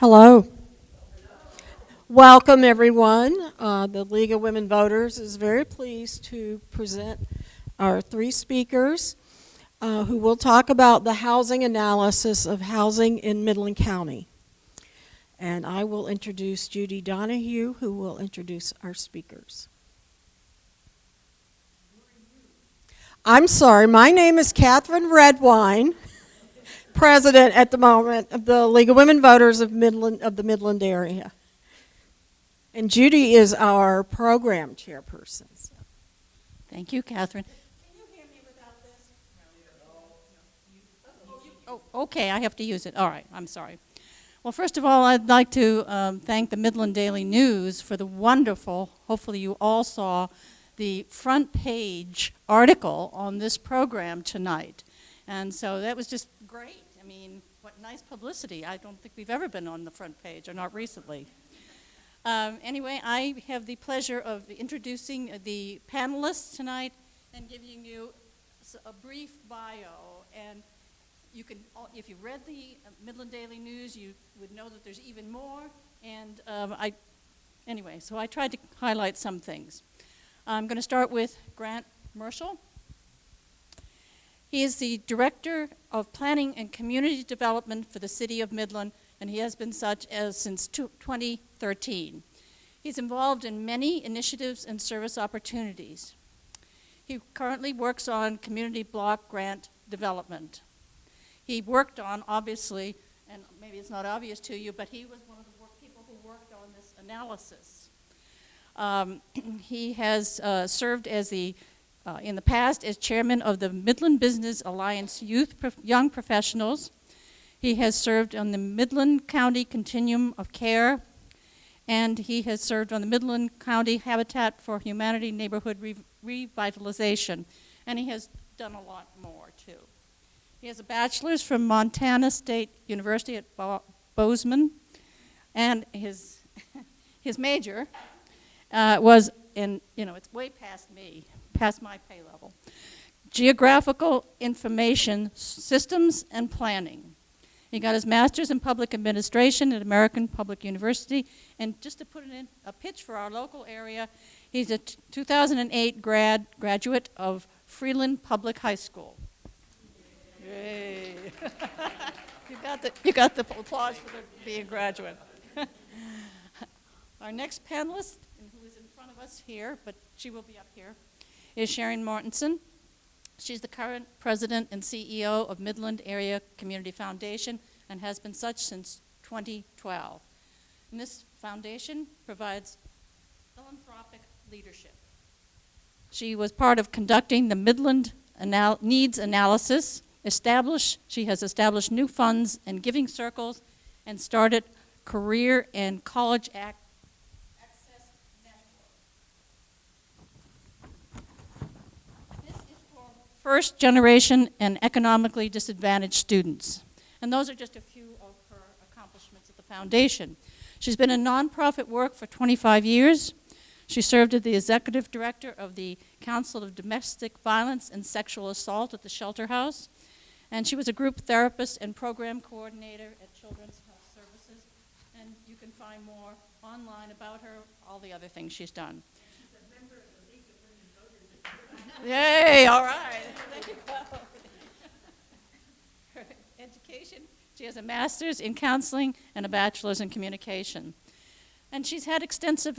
Hello. Welcome, everyone. The League of Women Voters is very pleased to present our three speakers who will talk about the housing analysis of housing in Midland County. And I will introduce Judy Donahue, who will introduce our speakers. I'm sorry, my name is Catherine Redwine, President at the moment of the League of Women Voters of the Midland area. And Judy is our program chairperson. Thank you, Catherine. Can you hear me without this? Oh, okay, I have to use it. All right, I'm sorry. Well, first of all, I'd like to thank the Midland Daily News for the wonderful, hopefully you all saw, the front page article on this program tonight. And so that was just great. I mean, what nice publicity. I don't think we've ever been on the front page, or not recently. Anyway, I have the pleasure of introducing the panelists tonight and giving you a brief bio. And you can, if you read the Midland Daily News, you would know that there's even more. And anyway, so I tried to highlight some things. I'm going to start with Grant Marshall. He is the Director of Planning and Community Development for the City of Midland, and he has been such since 2013. He's involved in many initiatives and service opportunities. He currently works on community block grant development. He worked on, obviously, and maybe it's not obvious to you, but he was one of the people who worked on this analysis. He has served as in the past as chairman of the Midland Business Alliance Young Professionals. He has served on the Midland County Continuum of Care, and he has served on the Midland County Habitat for Humanity Neighborhood Revitalization, and he has done a lot more too. He has a bachelor's from Montana State University at Bozeman, and his major was in, it's way past me, past my pay level, Geographical Information Systems and Planning. He got his master's in public administration at American Public University, and just to put it in a pitch for our local area, he's a 2008 graduate of Freeland Public High School. Yay! you got the applause for being a graduate. Our next panelist, who is in front of us here, but she will be up here, is Sharon Martinson. She's the current president and CEO of Midland Area Community Foundation and has been such since 2012. And this foundation provides philanthropic leadership. She was part of conducting the Midland Needs Analysis. She has established new funds and giving circles and started career and college access network. This is for first generation and economically disadvantaged students. And those are just a few of her accomplishments at the foundation. She's been in nonprofit work for 25 years. She served as the executive director of the Council of Domestic Violence and Sexual Assault at the Shelter House. And she was a group therapist and program coordinator at Children's Health Services. And you can find more online about her, all the other things she's done. She's a member of the League of Women Voters. Yay, all right. There you go. Her education, she has a master's in counseling and a bachelor's in communication. And she's had extensive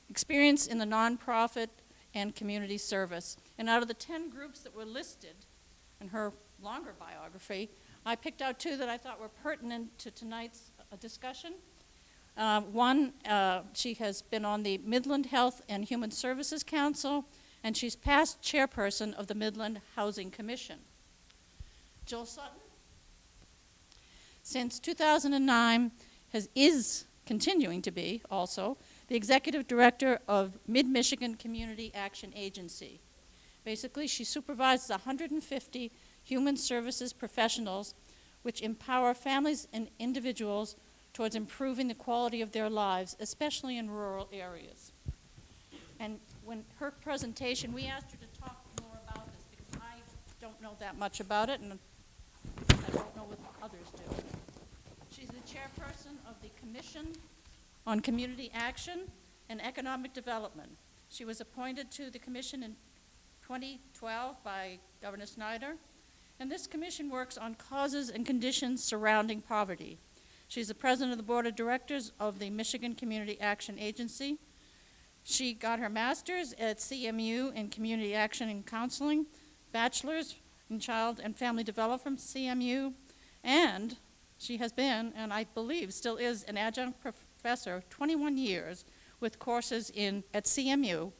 experience in the nonprofit and community service. And out of the 10 groups that were listed in her longer biography, I picked out 2 that I thought were pertinent to tonight's discussion. One, she has been on the Midland Health and Human Services Council, and she's past chairperson of the Midland Housing Commission. Jill Sutton, since 2009, is continuing to be also the executive director of Mid-Michigan Community Action Agency. Basically, she supervises 150 human services professionals which empower families and individuals towards improving the quality of their lives, especially in rural areas. And when her presentation, we asked her to talk more about this because I don't know that much about it, and I don't know what others do. She's the chairperson of the Commission on Community Action and Economic Development. She was appointed to the commission in 2012 by Governor Snyder, and this commission works on causes and conditions surrounding poverty. She's the president of the board of directors of the Michigan Community Action Agency. She got her master's at CMU in Community Action and Counseling, bachelor's in Child and Family Development from CMU, and she has been, and I believe still is, an adjunct professor 21 years with courses at CMU,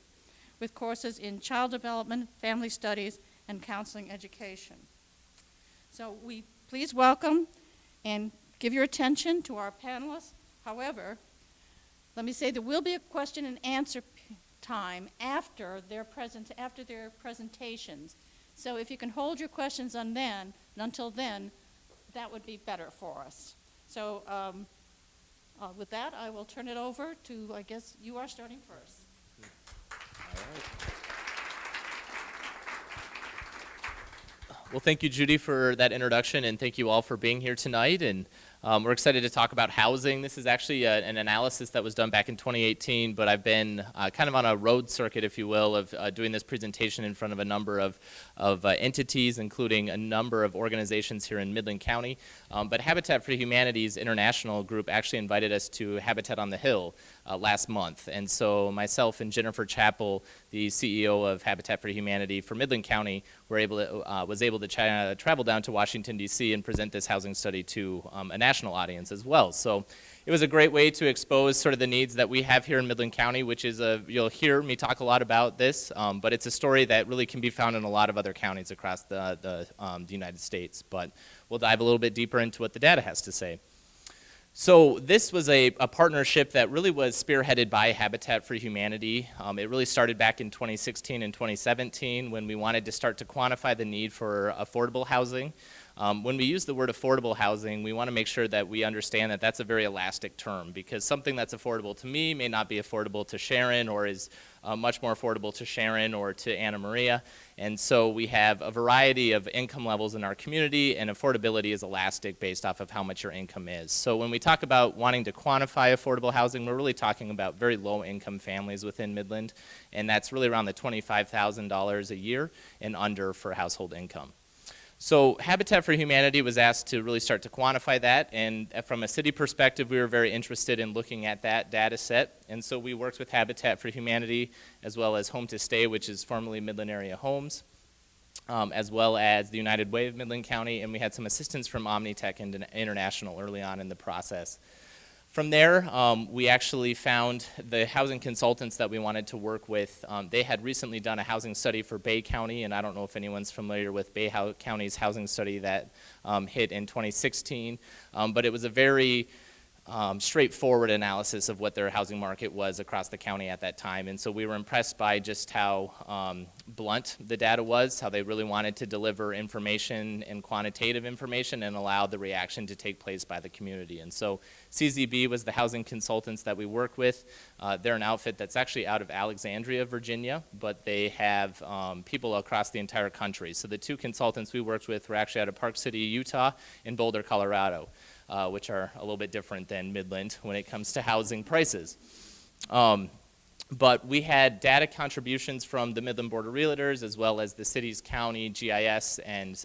with courses in child development, family studies, and counseling education. So we please welcome and give your attention to our panelists. However, let me say there will be a question and answer time after their presentations. So if you can hold your questions until then, that would be better for us. So with that, I will turn it over to, I guess you are starting first. All right. Well, thank you, Judy, for that introduction, and thank you all for being here tonight. And we're excited to talk about housing. This is actually an analysis that was done back in 2018, but I've been kind of on a road circuit, if you will, of doing this presentation in front of a number of entities, including a number of organizations here in Midland County. But Habitat for Humanity's international group actually invited us to Habitat on the Hill last month. And so myself and Jennifer Chappell, the CEO of Habitat for Humanity for Midland County, was able to travel down to Washington, D.C. and present this housing study to a national audience as well. So it was a great way to expose sort of the needs that we have here in Midland County, which is you'll hear me talk a lot about this, but it's a story that really can be found in a lot of other counties across the United States. But we'll dive a little bit deeper into what the data has to say. So this was a partnership that really was spearheaded by Habitat for Humanity. It really started back in 2016 and 2017 when we wanted to start to quantify the need for affordable housing. When we use the word affordable housing, we want to make sure that we understand that that's a very elastic term, because something that's affordable to me may not be affordable to Sharon, or is much more affordable to Sharon or to Anna Maria. And so we have a variety of income levels in our community, and affordability is elastic based off of how much your income is. So when we talk about wanting to quantify affordable housing, we're really talking about very low income families within Midland, and that's really around the $25,000 a year and under for household income. So Habitat for Humanity was asked to really start to quantify that, and from a city perspective, we were very interested in looking at that data set. And so we worked with Habitat for Humanity, as well as Home to Stay, which is formerly Midland Area Homes, as well as the United Way of Midland County, and we had some assistance from Omnitech International early on in the process. From there, we actually found the housing consultants that we wanted to work with. They had recently done a housing study for Bay County, and I don't know if anyone's familiar with Bay County's housing study that hit in 2016, but it was a very straightforward analysis of what their housing market was across the county at that time. And so we were impressed by just how blunt the data was, how they really wanted to deliver information and quantitative information and allow the reaction to take place by the community. And so CZB was the housing consultants that we work with. They're an outfit that's actually out of Alexandria, Virginia, but they have people across the entire country. So the two consultants we worked with were actually out of Park City, Utah, and Boulder, Colorado. Which are a little bit different than Midland when it comes to housing prices. But we had data contributions from the Midland Board of Realtors, as well as the city's county GIS and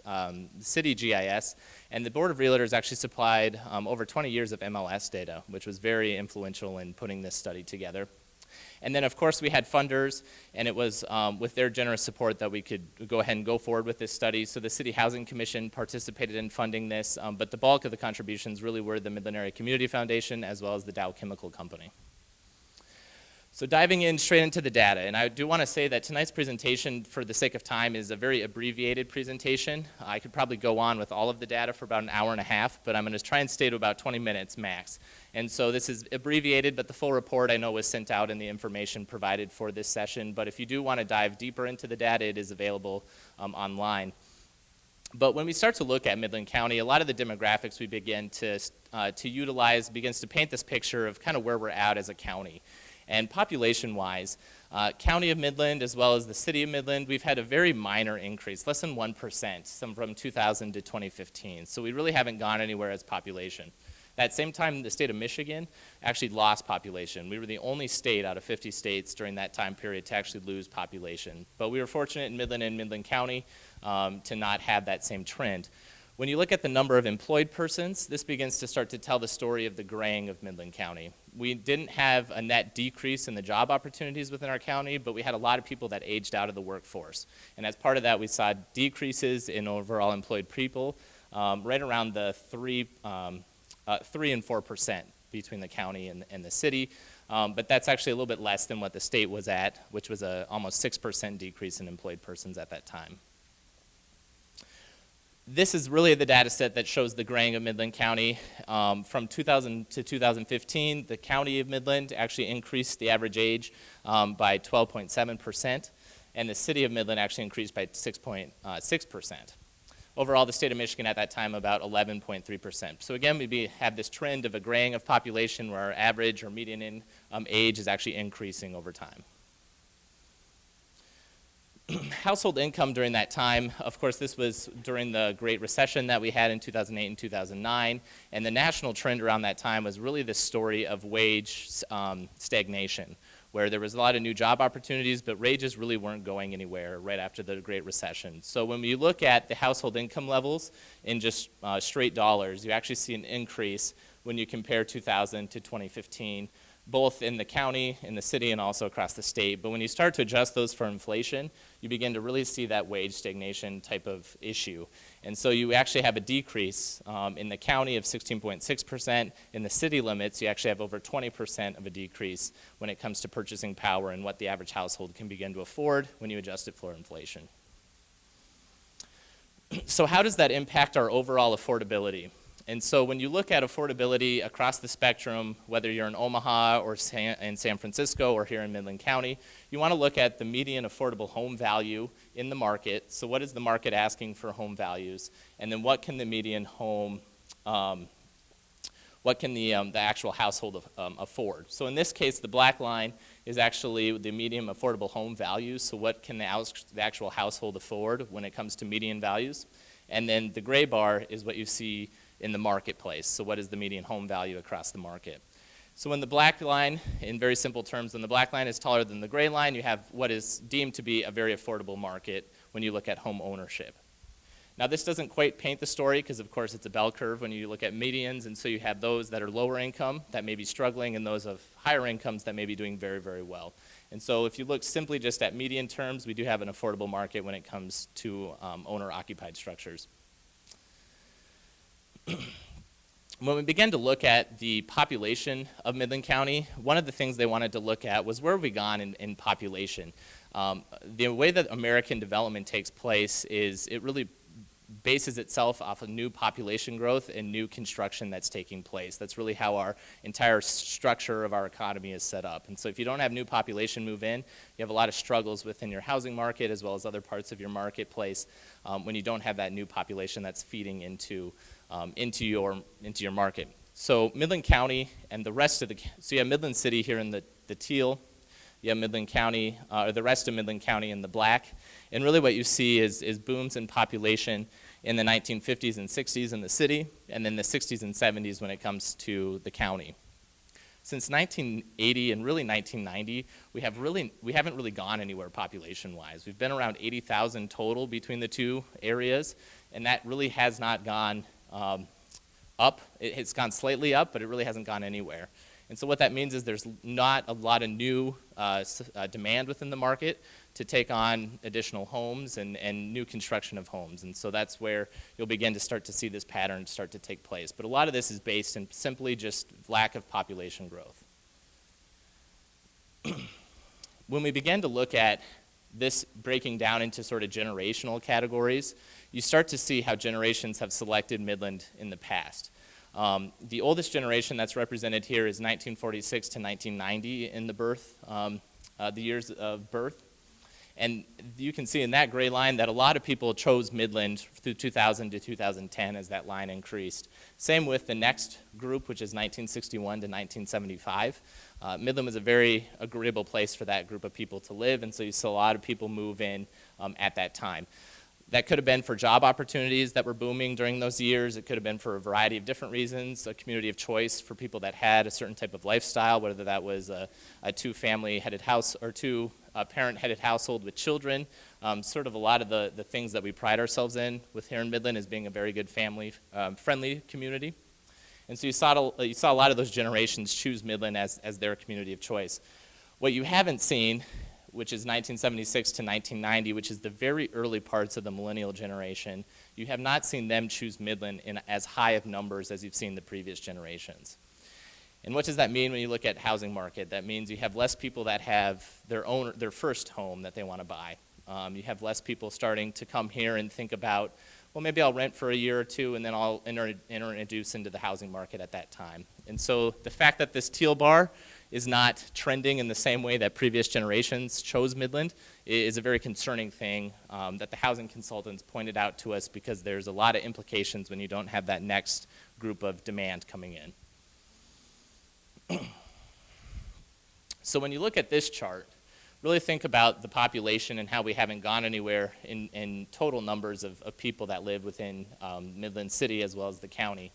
city GIS. And the Board of Realtors actually supplied over 20 years of MLS data, which was very influential in putting this study together. And then, of course, we had funders, and it was with their generous support that we could go ahead and go forward with this study. So the City Housing Commission participated in funding this, but the bulk of the contributions really were the Midland Area Community Foundation, as well as the Dow Chemical Company. So diving in straight into the data, and I do want to say that tonight's presentation, for the sake of time, is a very abbreviated presentation. I could probably go on with all of the data for about an hour and a half, but I'm going to try and stay to about 20 minutes max. And so this is abbreviated, but the full report I know was sent out in the information provided for this session. But if you do want to dive deeper into the data, it is available online. But when we start to look at Midland County, a lot of the demographics we begin to utilize begins to paint this picture of kind of where we're at as a county. And population-wise, County of Midland as well as the City of Midland, we've had a very minor increase, less than 1%, from 2000 to 2015. So we really haven't gone anywhere as population. That same time, the state of Michigan actually lost population. We were the only state out of 50 states during that time period to actually lose population. But we were fortunate in Midland and Midland County to not have that same trend. When you look at the number of employed persons, this begins to start to tell the story of the graying of Midland County. We didn't have a net decrease in the job opportunities within our county, but we had a lot of people that aged out of the workforce. And as part of that, we saw decreases in overall employed people, right around the 3 and 4% between the county and the city. But that's actually a little bit less than what the state was at, which was a almost 6% decrease in employed persons at that time. This is really the data set that shows the graying of Midland County. From 2000 to 2015, the county of Midland actually increased the average age by 12.7%, and the city of Midland actually increased by 6.6%. Overall, the state of Michigan at that time about 11.3%. So again, we have this trend of a graying of population where our average or median age is actually increasing over time. Household income during that time, of course, this was during the Great Recession that we had in 2008 and 2009, and the national trend around that time was really the story of wage stagnation, where there was a lot of new job opportunities, but wages really weren't going anywhere right after the Great Recession. So when we look at the household income levels in just straight dollars, you actually see an increase when you compare 2000 to 2015, both in the county, in the city, and also across the state. But when you start to adjust those for inflation, you begin to really see that wage stagnation type of issue. And so you actually have a decrease in the county of 16.6%. In the city limits, you actually have over 20% of a decrease when it comes to purchasing power and what the average household can begin to afford when you adjust it for inflation. So how does that impact our overall affordability? And so when you look at affordability across the spectrum, whether you're in Omaha or in San Francisco or here in Midland County, you want to look at the median affordable home value in the market. So what is the market asking for home values? And then what can the median home, what can the actual household afford? So in this case, the black line is actually the median affordable home values. So what can the actual household afford when it comes to median values? And then the gray bar is what you see in the marketplace. So what is the median home value across the market? So when the black line, in very simple terms, when the black line is taller than the gray line, you have what is deemed to be a very affordable market when you look at home ownership. Now this doesn't quite paint the story because of course it's a bell curve when you look at medians, and so you have those that are lower income that may be struggling and those of higher incomes that may be doing very, very well. And so if you look simply just at median terms, we do have an affordable market when it comes to owner-occupied structures. When we began to look at the population of Midland County, one of the things they wanted to look at was where have we gone in population. The way that American development takes place is it really bases itself off of new population growth and new construction that's taking place. That's really how our entire structure of our economy is set up. And so if you don't have new population move in, you have a lot of struggles within your housing market as well as other parts of your marketplace when you don't have that new population that's feeding into your market. So Midland County and the rest of so you have Midland City here in the teal, you have Midland County, or the rest of Midland County in the black, and really what you see is booms in population in the 1950s and 60s in the city, and then the 60s and 70s when it comes to the county. Since 1980 and really 1990, we haven't really gone anywhere population-wise. We've been around 80,000 total between the two areas, and that really has not gone up. It's gone slightly up, but it really hasn't gone anywhere. And so what that means is there's not a lot of new demand within the market to take on additional homes and new construction of homes. And so that's where you'll begin to start to see this pattern start to take place. But a lot of this is based in simply just lack of population growth. When we begin to look at this breaking down into sort of generational categories, you start to see how generations have selected Midland in the past. The oldest generation that's represented here is 1946 to 1990 in the years of birth. And you can see in that gray line that a lot of people chose Midland through 2000 to 2010 as that line increased. Same with the next group, which is 1961 to 1975. Midland was a very agreeable place for that group of people to live, and so you saw a lot of people move in at that time. That could have been for job opportunities that were booming during those years. It could have been for a variety of different reasons, a community of choice for people that had a certain type of lifestyle, whether that was a two-family headed house or two-parent headed household with children. Sort of a lot of the things that we pride ourselves in with here in Midland as being a very good family-friendly community. And so you saw a lot of those generations choose Midland as their community of choice. What you haven't seen, which is 1976 to 1990, which is the very early parts of the millennial generation, you have not seen them choose Midland in as high of numbers as you've seen the previous generations. And what does that mean when you look at housing market? That means you have less people that have their first home that they want to buy. You have less people starting to come here and think about, well, maybe I'll rent for a year or two and then I'll introduce into the housing market at that time. And so the fact that this teal bar is not trending in the same way that previous generations chose Midland is a very concerning thing that the housing consultants pointed out to us, because there's a lot of implications when you don't have that next group of demand coming in. So when you look at this chart, really think about the population and how we haven't gone anywhere in total numbers of people that live within Midland City as well as the county.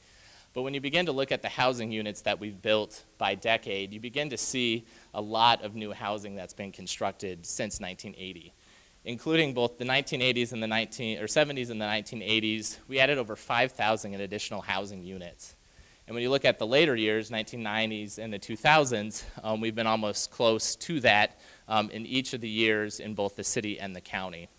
But when you begin to look at the housing units that we've built by decade, you begin to see a lot of new housing that's been constructed since 1980, including both the 1980s and the 70s and the 1980s. We added over 5,000 in additional housing units. And when you look at the later years, 1990s and the 2000s, we've been almost close to that in each of the years in both the city and the county.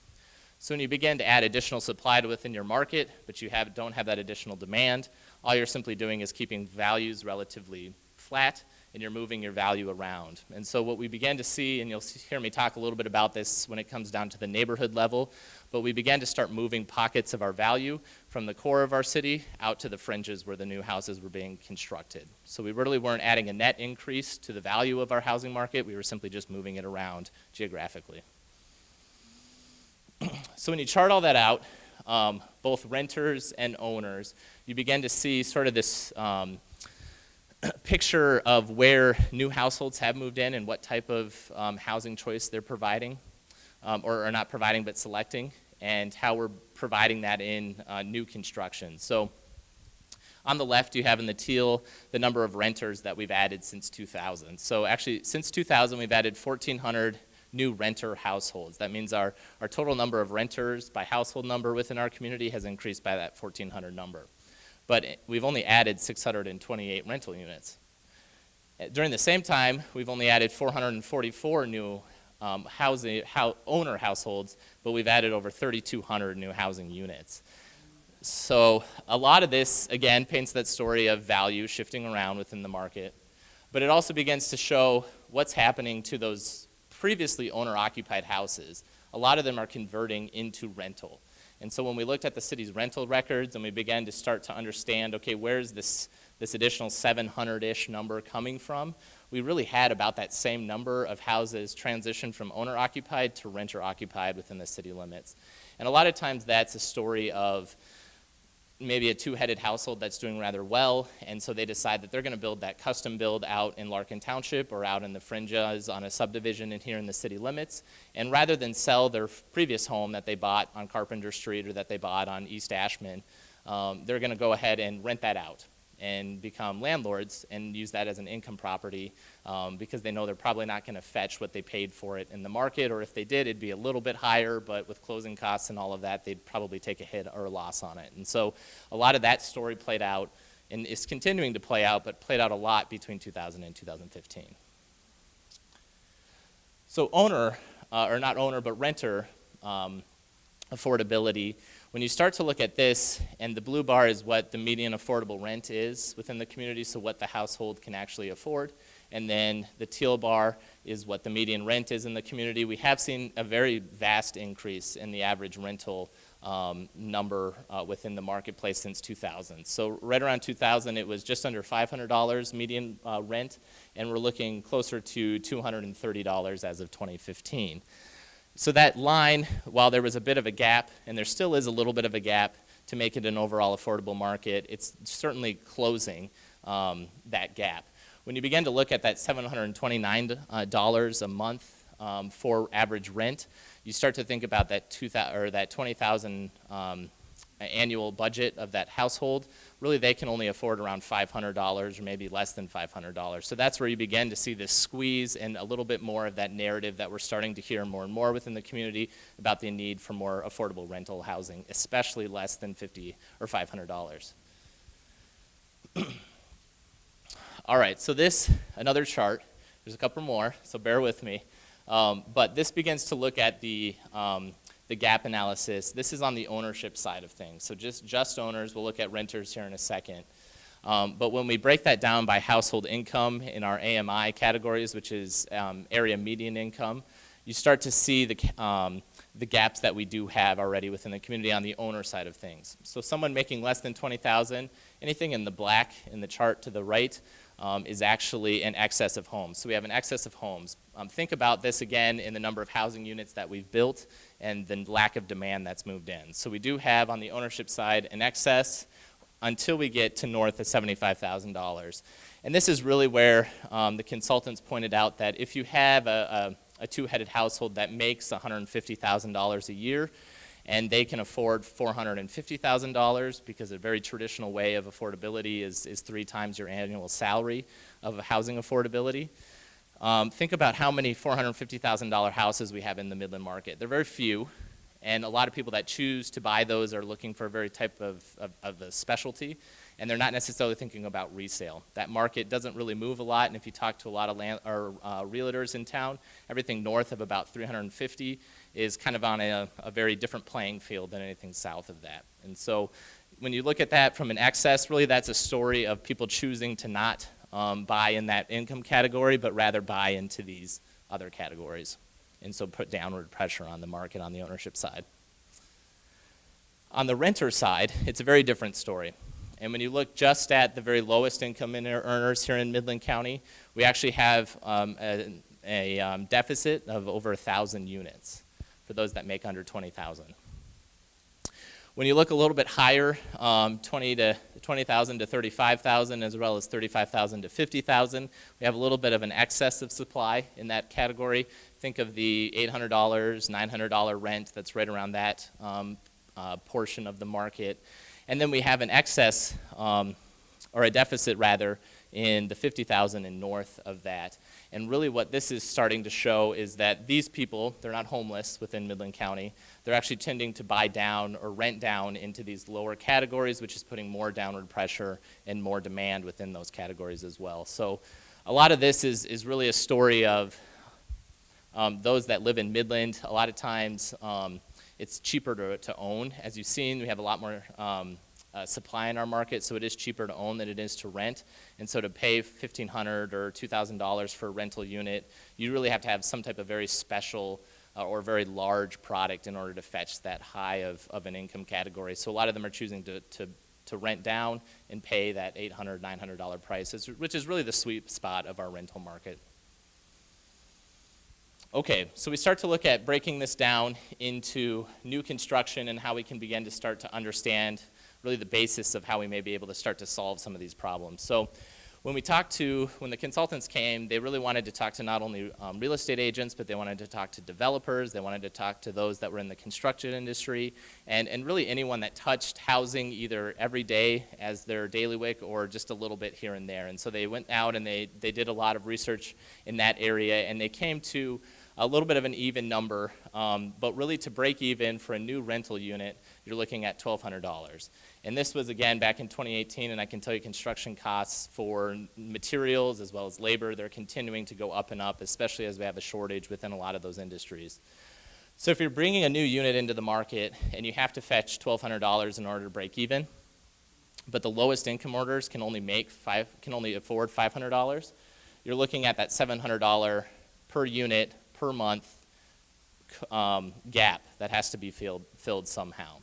So when you begin to add additional supply to within your market, but you don't have that additional demand, all you're simply doing is keeping values relatively flat, and you're moving your value around. And so what we began to see, and you'll hear me talk a little bit about this when it comes down to the neighborhood level, but we began to start moving pockets of our value from the core of our city out to the fringes where the new houses were being constructed. So we really weren't adding a net increase to the value of our housing market, we were simply just moving it around geographically. So when you chart all that out, both renters and owners, you begin to see sort of this picture of where new households have moved in and what type of housing choice they're providing, or not providing but selecting, and how we're providing that in new construction. So on the left you have in the teal the number of renters that we've added since 2000. So actually since 2000 we've added 1,400 new renter households. That means our total number of renters by household number within our community has increased by that 1,400 number. But we've only added 628 rental units. During the same time, we've only added 444 new owner households, but we've added over 3,200 new housing units. So a lot of this, again, paints that story of value shifting around within the market, but it also begins to show what's happening to those previously owner-occupied houses. A lot of them are converting into rental. And so when we looked at the city's rental records and we began to start to understand, okay, where's this additional 700-ish number coming from, we really had about that same number of houses transition from owner-occupied to renter-occupied within the city limits. And a lot of times that's a story of maybe a two-headed household that's doing rather well, and so they decide that they're going to build that custom build out in Larkin Township or out in the fringes on a subdivision in here in the city limits, and rather than sell their previous home that they bought on Carpenter Street or that they bought on East Ashman, they're going to go ahead and rent that out and become landlords and use that as an income property because they know they're probably not going to fetch what they paid for it in the market, or if they did, it'd be a little bit higher, but with closing costs and all of that, they'd probably take a hit or a loss on it. And so a lot of that story played out and is continuing to play out, but played out a lot between 2000 and 2015. So owner, or not owner, but renter affordability. When you start to look at this, and the blue bar is what the median affordable rent is within the community, so what the household can actually afford, and then the teal bar is what the median rent is in the community. We have seen a very vast increase in the average rental number within the marketplace since 2000. So right around 2000, it was just under $500 median rent, and we're looking closer to $230 as of 2015. So that line, while there was a bit of a gap, and there still is a little bit of a gap to make it an overall affordable market, it's certainly closing that gap. When you begin to look at that $729 a month for average rent, you start to think about that that $20,000 annual budget of that household, really they can only afford around $500 or maybe less than $500. So that's where you begin to see this squeeze and a little bit more of that narrative that we're starting to hear more and more within the community about the need for more affordable rental housing, especially less than $50 or $500. All right, so another chart. There's a couple more, so bear with me. But this begins to look at the gap analysis. This is on the ownership side of things. So just owners, we'll look at renters here in a second. But when we break that down by household income in our AMI categories, which is area median income, you start to see the gaps that we do have already within the community on the owner side of things. So someone making less than $20,000, anything in the black in the chart to the right is actually an excess of homes. So we have an excess of homes. Think about this again in the number of housing units that we've built and the lack of demand that's moved in. So we do have on the ownership side an excess until we get to north of $75,000. And this is really where the consultants pointed out that if you have a two-headed household that makes $150,000 a year, and they can afford $450,000 because a very traditional way of affordability is 3 times your annual salary of housing affordability. Think about how many $450,000 houses we have in the Midland market. They're very few, and a lot of people that choose to buy those are looking for a very type of a specialty, and they're not necessarily thinking about resale. That market doesn't really move a lot, and if you talk to a lot of realtors in town, everything north of about 350 is kind of on a very different playing field than anything south of that. And so when you look at that from an excess, really that's a story of people choosing to not buy in that income category, but rather buy into these other categories. And so put downward pressure on the market on the ownership side. On the renter side, it's a very different story. And when you look just at the very lowest income earners here in Midland County, we actually have a deficit of over 1,000 units for those that make under 20,000. When you look a little bit higher, 20,000 to 35,000, as well as 35,000 to 50,000, we have a little bit of an excess of supply in that category. Think of the $800, $900 rent that's right around that portion of the market. And then we have an excess, or a deficit rather, in the 50,000 and north of that. And really what this is starting to show is that these people, they're not homeless within Midland County. They're actually tending to buy down or rent down into these lower categories, which is putting more downward pressure and more demand within those categories as well. So a lot of this is really a story of those that live in Midland. A lot of times it's cheaper to own. As you've seen, we have a lot more supply in our market, so it is cheaper to own than it is to rent. And so to pay $1,500 or $2,000 for a rental unit, you really have to have some type of very special or very large product in order to fetch that high of an income category. So a lot of them are choosing to rent down and pay that $800, $900 price, which is really the sweet spot of our rental market. Okay, so we start to look at breaking this down into new construction and how we can begin to start to understand really the basis of how we may be able to start to solve some of these problems. So when the consultants came, they really wanted to talk to not only real estate agents, but they wanted to talk to developers, they wanted to talk to those that were in the construction industry, and really anyone that touched housing either every day as their daily wick or just a little bit here and there. And so they went out and they did a lot of research in that area, and they came to a little bit of an even number, but really to break even for a new rental unit, you're looking at $1,200. And this was, again, back in 2018, and I can tell you construction costs for materials as well as labor, they're continuing to go up and up, especially as we have a shortage within a lot of those industries. So if you're bringing a new unit into the market and you have to fetch $1,200 in order to break even, but the lowest income orders can only afford $500, you're looking at that $700 per unit per month gap that has to be filled somehow.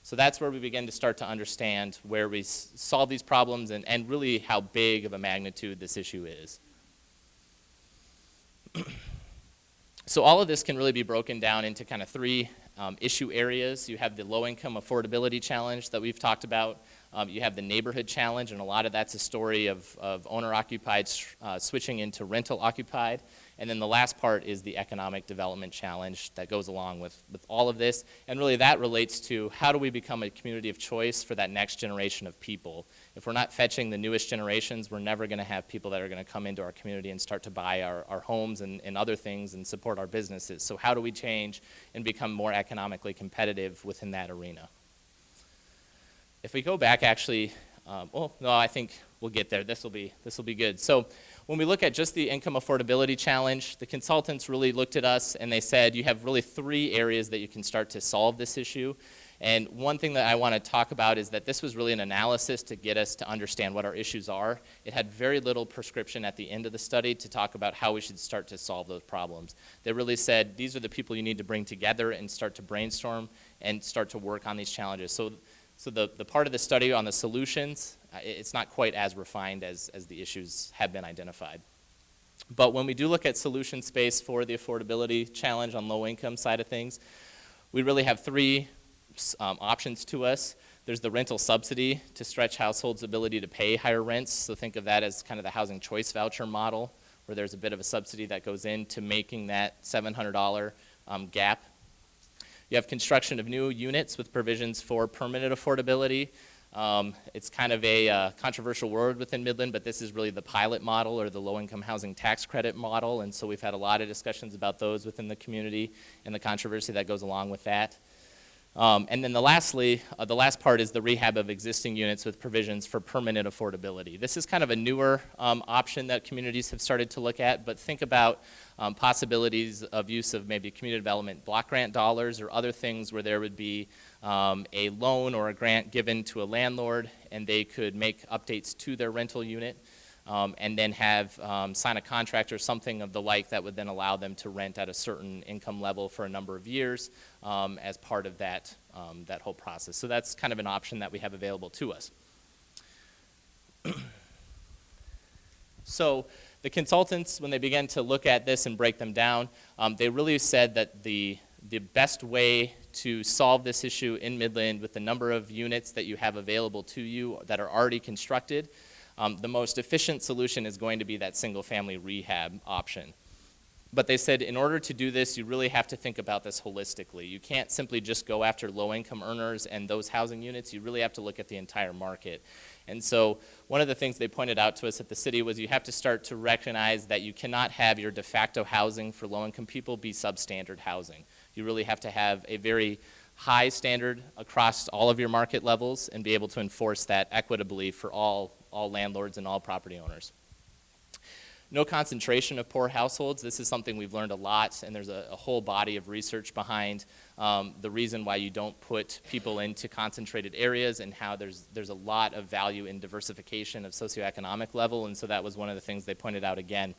So that's where we begin to start to understand where we solve these problems and really how big of a magnitude this issue is. So all of this can really be broken down into kind of 3 issue areas. You have the low income affordability challenge that we've talked about. You have the neighborhood challenge, and a lot of that's a story of owner-occupied switching into rental-occupied. And then the last part is the economic development challenge that goes along with all of this. And really that relates to how do we become a community of choice for that next generation of people. If we're not fetching the newest generations, we're never going to have people that are going to come into our community and start to buy our homes and other things and support our businesses. So how do we change and become more economically competitive within that arena? If we go back actually, I think we'll get there. This will be good. So when we look at just the income affordability challenge, the consultants really looked at us and they said you have really 3 areas that you can start to solve this issue. And one thing that I want to talk about is that this was really an analysis to get us to understand what our issues are. It had very little prescription at the end of the study to talk about how we should start to solve those problems. They really said these are the people you need to bring together and start to brainstorm and start to work on these challenges. So the part of the study on the solutions, it's not quite as refined as the issues have been identified. But when we do look at solution space for the affordability challenge on low income side of things, we really have 3 options to us. There's the rental subsidy to stretch households' ability to pay higher rents. So think of that as kind of the housing choice voucher model, where there's a bit of a subsidy that goes into making that $700 gap. You have construction of new units with provisions for permanent affordability. It's kind of a controversial word within Midland, but this is really the pilot model or the low-income housing tax credit model, and so we've had a lot of discussions about those within the community and the controversy that goes along with that. And then the last part is the rehab of existing units with provisions for permanent affordability. This is kind of a newer option that communities have started to look at, but think about possibilities of use of maybe community development block grant dollars or other things where there would be a loan or a grant given to a landlord and they could make updates to their rental unit and then have sign a contract or something of the like that would then allow them to rent at a certain income level for a number of years as part of that whole process. So that's kind of an option that we have available to us. So the consultants, when they began to look at this and break them down, they really said that the best way to solve this issue in Midland with the number of units that you have available to you that are already constructed, the most efficient solution is going to be that single-family rehab option. But they said in order to do this, you really have to think about this holistically. You can't simply just go after low-income earners and those housing units. You really have to look at the entire market. And so one of the things they pointed out to us at the city was you have to start to recognize that you cannot have your de facto housing for low-income people be substandard housing. You really have to have a very high standard across all of your market levels and be able to enforce that equitably for all landlords and all property owners. No concentration of poor households. This is something we've learned a lot, and there's a whole body of research behind the reason why you don't put people into concentrated areas and how there's a lot of value in diversification of socioeconomic level, and so that was one of the things they pointed out again.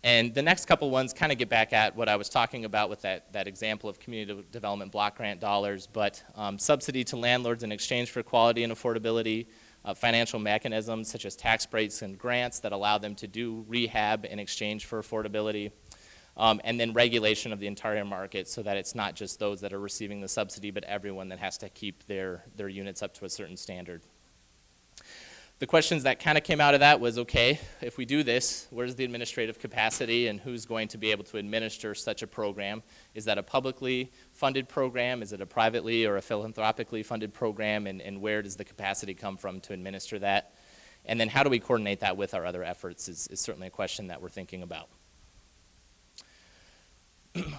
And the next couple ones kind of get back at what I was talking about with that example of community development block grant dollars, but subsidy to landlords in exchange for quality and affordability, financial mechanisms such as tax breaks and grants that allow them to do rehab in exchange for affordability, and then regulation of the entire market so that it's not just those that are receiving the subsidy, but everyone that has to keep their units up to a certain standard. The questions that kind of came out of that was, okay, if we do this, where's the administrative capacity and who's going to be able to administer such a program? Is that a publicly funded program? Is it a privately or a philanthropically funded program? And where does the capacity come from to administer that? And then how do we coordinate that with our other efforts is certainly a question that we're thinking about.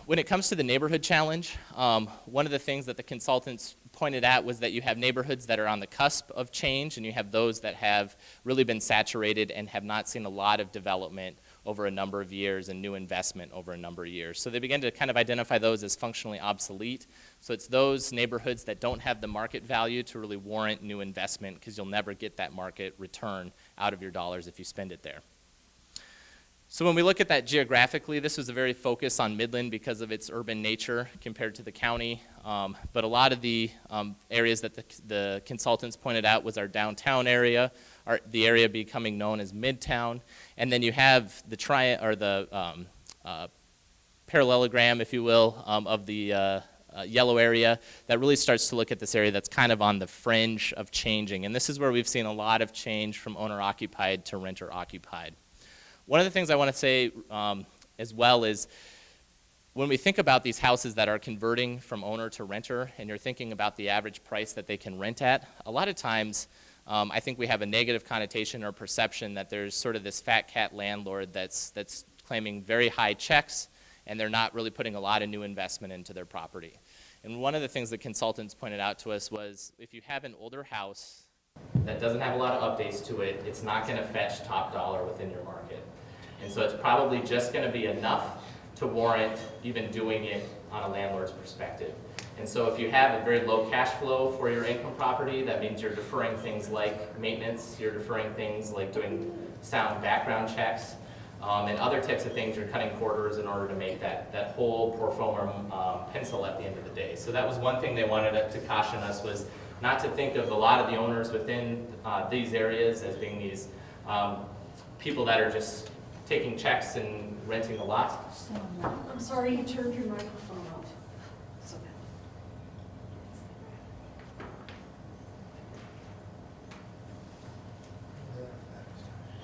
When it comes to the neighborhood challenge, one of the things that the consultants pointed at was that you have neighborhoods that are on the cusp of change and you have those that have really been saturated and have not seen a lot of development over a number of years and new investment over a number of years. So they began to kind of identify those as functionally obsolete. So it's those neighborhoods that don't have the market value to really warrant new investment because you'll never get that market return out of your dollars if you spend it there. So when we look at that geographically, this was a very focus on Midland because of its urban nature compared to the county. But a lot of the areas that the consultants pointed out was our downtown area, the area becoming known as Midtown, and then you have the parallelogram, if you will, of the yellow area that really starts to look at this area that's kind of on the fringe of changing. And this is where we've seen a lot of change from owner-occupied to renter-occupied. One of the things I want to say as well is when we think about these houses that are converting from owner to renter, and you're thinking about the average price that they can rent at, a lot of times I think we have a negative connotation or perception that there's sort of this fat cat landlord that's claiming very high checks, and they're not really putting a lot of new investment into their property. And one of the things that consultants pointed out to us was if you have an older house that doesn't have a lot of updates to it, it's not going to fetch top dollar within your market. And so it's probably just going to be enough to warrant even doing it on a landlord's perspective. And so if you have a very low cash flow for your income property, that means you're deferring things like maintenance, you're deferring things like doing sound background checks, and other types of things. You're cutting quarters in order to make that whole pro forma pencil at the end of the day. So that was one thing they wanted to caution us, was not to think of a lot of the owners within these areas as being these people that are just taking checks and renting a lot. I'm sorry, you turned your microphone off. So bad.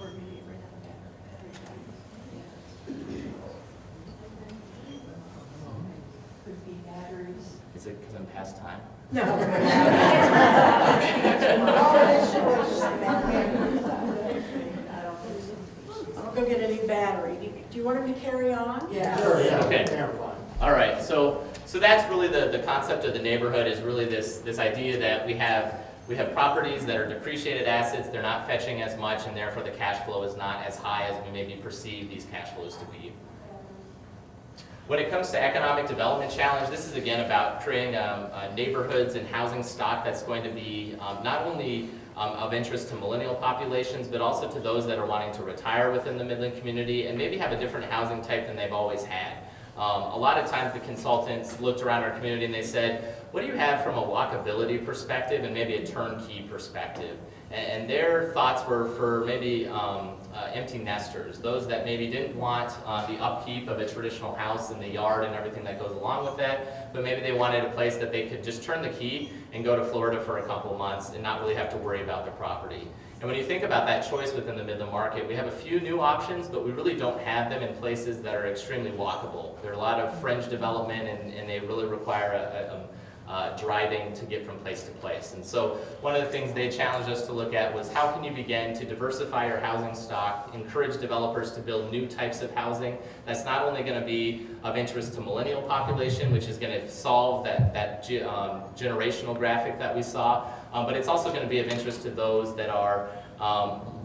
Or maybe it ran out of battery. Could be batteries. Is it because I'm past time? No. I'll go get a new battery. Do you want him to carry on? Yeah. Sure, yeah. Okay. Yeah, fine. All right, so that's really the concept of the neighborhood, is really this idea that we have properties that are depreciated assets, they're not fetching as much, and therefore the cash flow is not as high as we maybe perceive these cash flows to be. When it comes to economic development challenge, this is again about creating neighborhoods and housing stock that's going to be not only of interest to millennial populations, but also to those that are wanting to retire within the Midland community and maybe have a different housing type than they've always had. A lot of times the consultants looked around our community and they said, what do you have from a walkability perspective and maybe a turnkey perspective? And their thoughts were for maybe empty nesters, those that maybe didn't want the upkeep of a traditional house and the yard and everything that goes along with that, but maybe they wanted a place that they could just turn the key and go to Florida for a couple months and not really have to worry about their property. And when you think about that choice within the Midland market, we have a few new options, but we really don't have them in places that are extremely walkable. There are a lot of fringe development, and they really require driving to get from place to place. And so one of the things they challenged us to look at was how can you begin to diversify your housing stock, encourage developers to build new types of housing that's not only going to be of interest to millennial population, which is going to solve that generational graphic that we saw, but it's also going to be of interest to those that are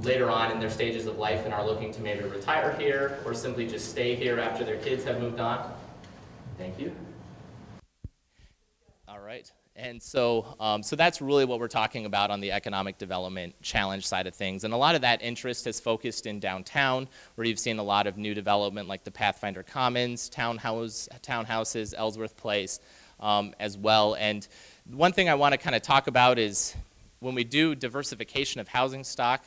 later on in their stages of life and are looking to maybe retire here or simply just stay here after their kids have moved on. Thank you. All right, and so that's really what we're talking about on the economic development challenge side of things. And a lot of that interest has focused in downtown, where you've seen a lot of new development like the Pathfinder Commons, townhouses, Ellsworth Place as well. And one thing I want to kind of talk about is when we do diversification of housing stock,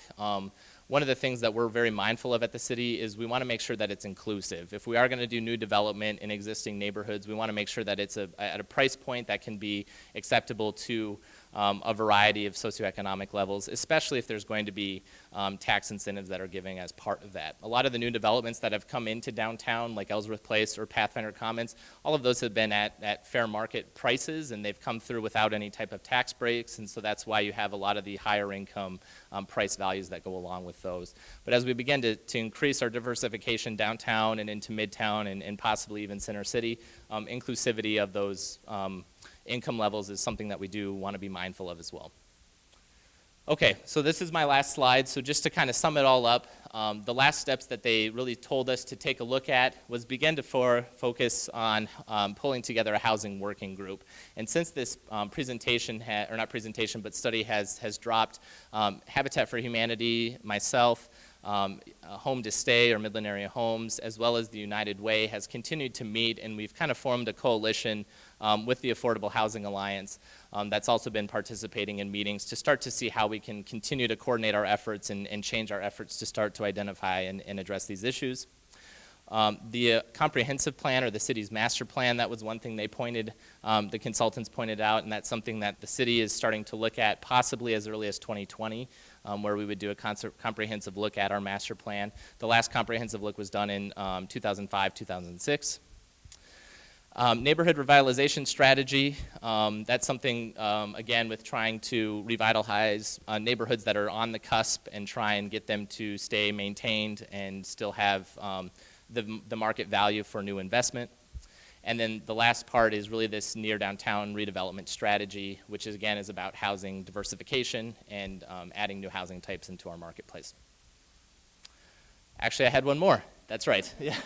one of the things that we're very mindful of at the city is we want to make sure that it's inclusive. If we are going to do new development in existing neighborhoods, we want to make sure that it's at a price point that can be acceptable to a variety of socioeconomic levels, especially if there's going to be tax incentives that are giving as part of that. A lot of the new developments that have come into downtown, like Ellsworth Place or Pathfinder Commons, all of those have been at fair market prices, and they've come through without any type of tax breaks, and so that's why you have a lot of the higher income price values that go along with those. But as we begin to increase our diversification downtown and into Midtown and possibly even Center City, inclusivity of those income levels is something that we do want to be mindful of as well. Okay, so this is my last slide. So just to kind of sum it all up, the last steps that they really told us to take a look at was begin to focus on pulling together a housing working group. And since this presentation, or not presentation, but study has dropped, Habitat for Humanity, myself, Home to Stay or Midland Area Homes, as well as the United Way, has continued to meet, and we've kind of formed a coalition with the Affordable Housing Alliance that's also been participating in meetings to start to see how we can continue to coordinate our efforts and change our efforts to start to identify and address these issues. The comprehensive plan, or the city's master plan, that was one thing they pointed, the consultants pointed out, and that's something that the city is starting to look at possibly as early as 2020, where we would do a comprehensive look at our master plan. The last comprehensive look was done in 2005, 2006. Neighborhood revitalization strategy, that's something, again, with trying to revitalize neighborhoods that are on the cusp and try and get them to stay maintained and still have the market value for new investment. And then the last part is really this near downtown redevelopment strategy, which is, again, is about housing diversification and adding new housing types into our marketplace. Actually, I had one more. That's right. Yeah.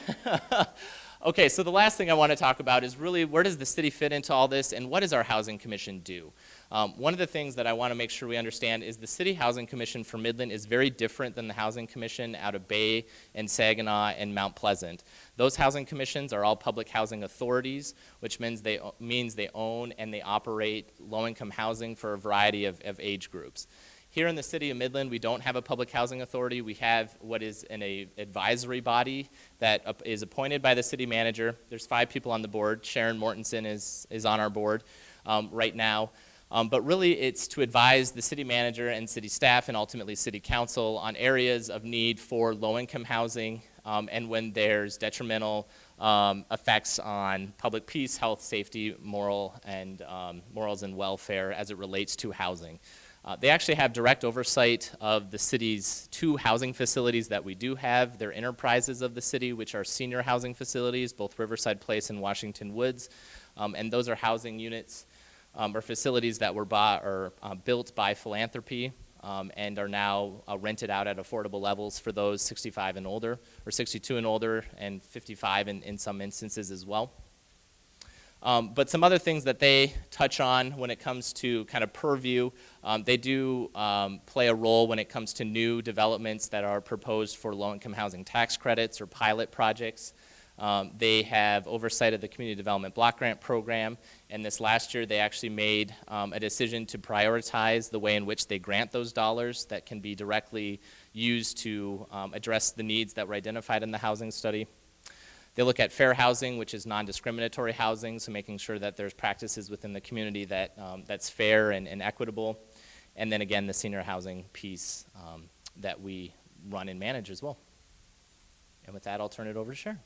Okay, so the last thing I want to talk about is really where does the city fit into all this, and what does our Housing Commission do? One of the things that I want to make sure we understand is the City Housing Commission for Midland is very different than the Housing Commission out of Bay and Saginaw and Mount Pleasant. Those housing commissions are all public housing authorities, which means they own and they operate low-income housing for a variety of age groups. Here in the city of Midland, we don't have a public housing authority. We have what is an advisory body that is appointed by the city manager. There's 5 people on the board. Sharon Mortensen is on our board right now. But really, it's to advise the city manager and city staff and ultimately city council on areas of need for low-income housing and when there's detrimental effects on public peace, health, safety, morals, and welfare as it relates to housing. They actually have direct oversight of the city's 2 housing facilities that we do have. They're enterprises of the city, which are senior housing facilities, both Riverside Place and Washington Woods. And those are housing units or facilities that were built by philanthropy and are now rented out at affordable levels for those 65 and older, or 62 and older, and 55 in some instances as well. But some other things that they touch on when it comes to kind of purview, they do play a role when it comes to new developments that are proposed for low-income housing tax credits or pilot projects. They have oversight of the Community Development Block Grant Program, and this last year they actually made a decision to prioritize the way in which they grant those dollars that can be directly used to address the needs that were identified in the housing study. They look at fair housing, which is non-discriminatory housing, so making sure that there's practices within the community that that's fair and equitable. And then again, the senior housing piece that we run and manage as well. And with that, I'll turn it over to Sharon.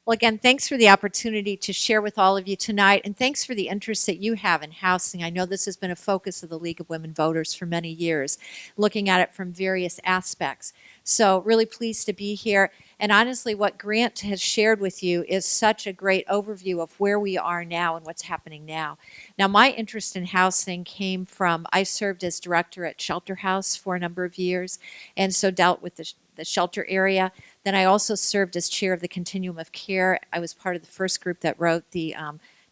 Well, again, thanks for the opportunity to share with all of you tonight, and thanks for the interest that you have in housing. I know this has been a focus of the League of Women Voters for many years, looking at it from various aspects. So really pleased to be here. And honestly, what Grant has shared with you is such a great overview of where we are now and what's happening now. Now, my interest in housing came from, I served as director at Shelter House for a number of years, and so dealt with the shelter area. Then I also served as chair of the Continuum of Care. I was part of the first group that wrote the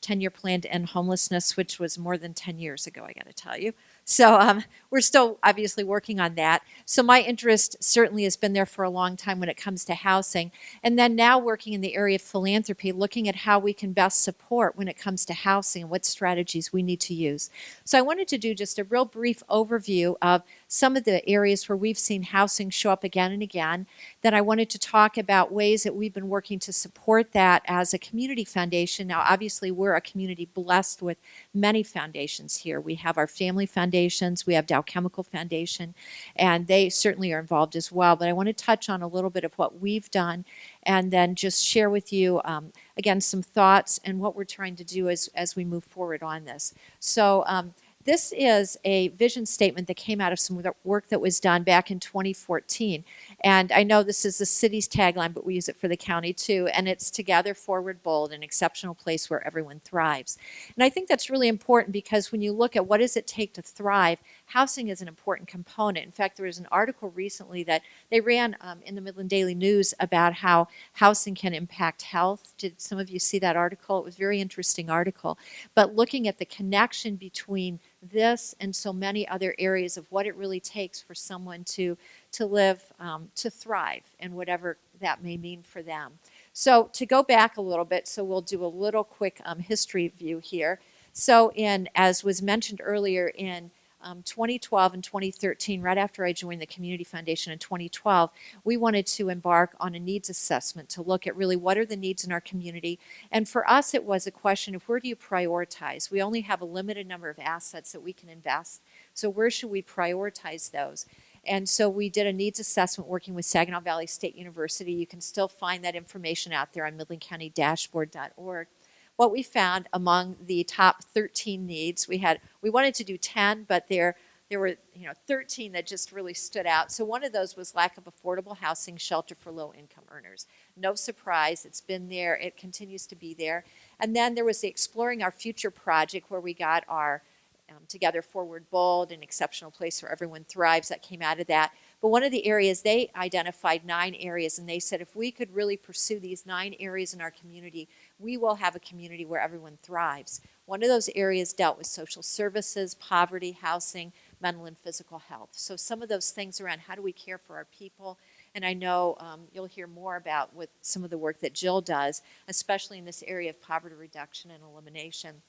10-year plan to end homelessness, which was more than 10 years ago, I got to tell you. So we're still obviously working on that. So my interest certainly has been there for a long time when it comes to housing. And then now working in the area of philanthropy, looking at how we can best support when it comes to housing and what strategies we need to use. So I wanted to do just a real brief overview of some of the areas where we've seen housing show up again and again. Then I wanted to talk about ways that we've been working to support that as a community foundation. Now, obviously, we're a community blessed with many foundations here. We have our family foundations, we have Dow Chemical Foundation, and they certainly are involved as well. But I want to touch on a little bit of what we've done and then just share with you, again, some thoughts and what we're trying to do as we move forward on this. So this is a vision statement that came out of some work that was done back in 2014. And I know this is the city's tagline, but we use it for the county too. And it's Together, Forward, Bold, an exceptional place where everyone thrives. And I think that's really important because when you look at what does it take to thrive, housing is an important component. In fact, there was an article recently that they ran in the Midland Daily News about how housing can impact health. Did some of you see that article? It was a very interesting article. But looking at the connection between this and so many other areas of what it really takes for someone to to live, to thrive, and whatever that may mean for them. So to go back a little bit, so we'll do a little quick history view here. So as was mentioned earlier, in 2012 and 2013, right after I joined the Community Foundation in 2012, we wanted to embark on a needs assessment to look at really what are the needs in our community. And for us, it was a question of where do you prioritize? We only have a limited number of assets that we can invest, so where should we prioritize those? And so we did a needs assessment working with Saginaw Valley State University. You can still find that information out there on midlandcountydashboard.org. What we found among the top 13 needs, we wanted to do 10, but there were 13 that just really stood out. So one of those was lack of affordable housing shelter for low-income earners. No surprise, it's been there, it continues to be there. And then there was the Exploring Our Future project, where we got our Together Forward Bold, an exceptional place where everyone thrives, that came out of that. But one of the areas, they identified 9 areas, and they said if we could really pursue these 9 areas in our community, we will have a community where everyone thrives. One of those areas dealt with social services, poverty, housing, mental and physical health. So some of those things around how do we care for our people, and I know you'll hear more about with some of the work that Jill does, especially in this area of poverty reduction and elimination.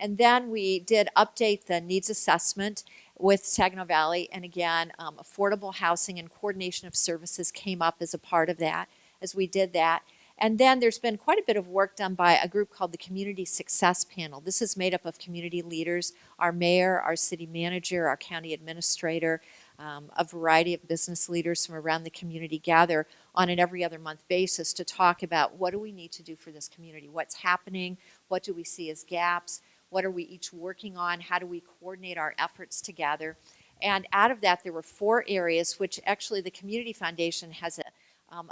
And then we did update the needs assessment with Saginaw Valley, and again, affordable housing and coordination of services came up as a part of that, as we did that. And then there's been quite a bit of work done by a group called the Community Success Panel. This is made up of community leaders, our mayor, our city manager, our county administrator, a variety of business leaders from around the community gather on an every other month basis to talk about what do we need to do for this community, what's happening, what do we see as gaps, what are we each working on, how do we coordinate our efforts together. And out of that, there were 4 areas, which actually the Community Foundation has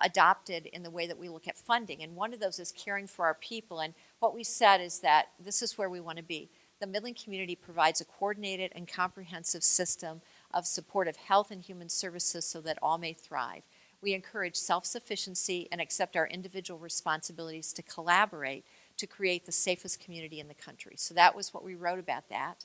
adopted in the way that we look at funding. And one of those is caring for our people. And what we said is that this is where we want to be. The Midland community provides a coordinated and comprehensive system of supportive health and human services so that all may thrive. We encourage self-sufficiency and accept our individual responsibilities to collaborate to create the safest community in the country. So that was what we wrote about that.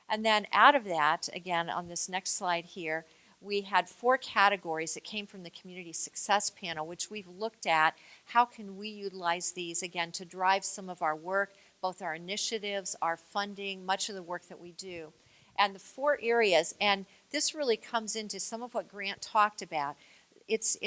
And then out of that, again, on this next slide here, we had 4 categories that came from the Community Success Panel, which we've looked at. How can we utilize these, again, to drive some of our work, both our initiatives, our funding, much of the work that we do. And the 4 areas, and this really comes into some of what Grant talked about. It's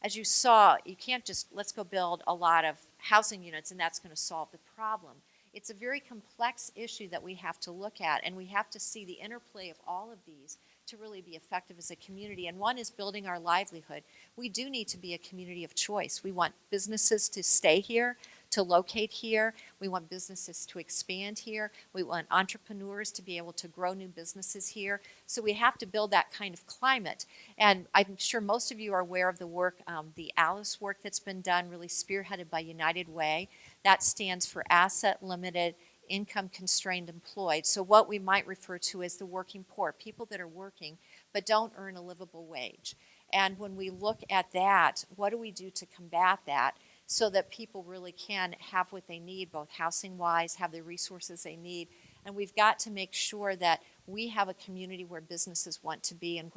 as you saw, you can't just, let's go build a lot of housing units and that's going to solve the problem. It's a very complex issue that we have to look at, and we have to see the interplay of all of these to really be effective as a community. And one is building our livelihood. We do need to be a community of choice. We want businesses to stay here, to locate here. We want businesses to expand here. We want entrepreneurs to be able to grow new businesses here. So we have to build that kind of climate. And I'm sure most of you are aware of the work, the ALICE work that's been done, really spearheaded by United Way. That stands for Asset Limited Income Constrained Employed. So what we might refer to as the working poor, people that are working but don't earn a livable wage. And when we look at that, what do we do to combat that so that people really can have what they need, both housing-wise, have the resources they need. And we've got to make sure that we have a community where businesses want to be and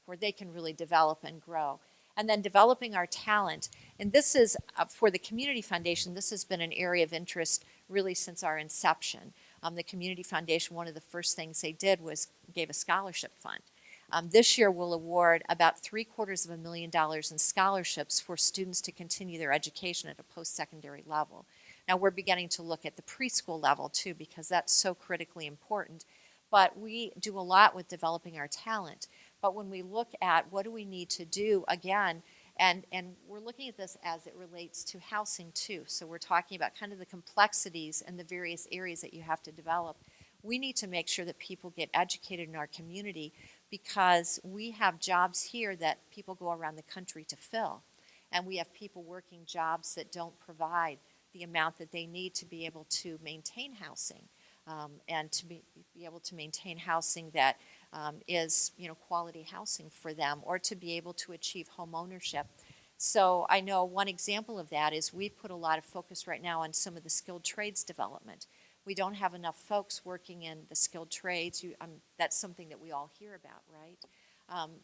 where they can really develop and grow. And then developing our talent. And this is, for the Community Foundation, this has been an area of interest really since our inception. The Community Foundation, one of the first things they did was gave a scholarship fund. This year we'll award about $750,000 in scholarships for students to continue their education at a post-secondary level. Now we're beginning to look at the preschool level too, because that's so critically important. But we do a lot with developing our talent. But when we look at what do we need to do, again, and we're looking at this as it relates to housing too. So we're talking about kind of the complexities and the various areas that you have to develop. We need to make sure that people get educated in our community, because we have jobs here that people go around the country to fill. And we have people working jobs that don't provide the amount that they need to be able to maintain housing, and to be able to maintain housing that is quality housing for them, or to be able to achieve home ownership. So I know one example of that is we've put a lot of focus right now on some of the skilled trades development. We don't have enough folks working in the skilled trades. That's something that we all hear about, right?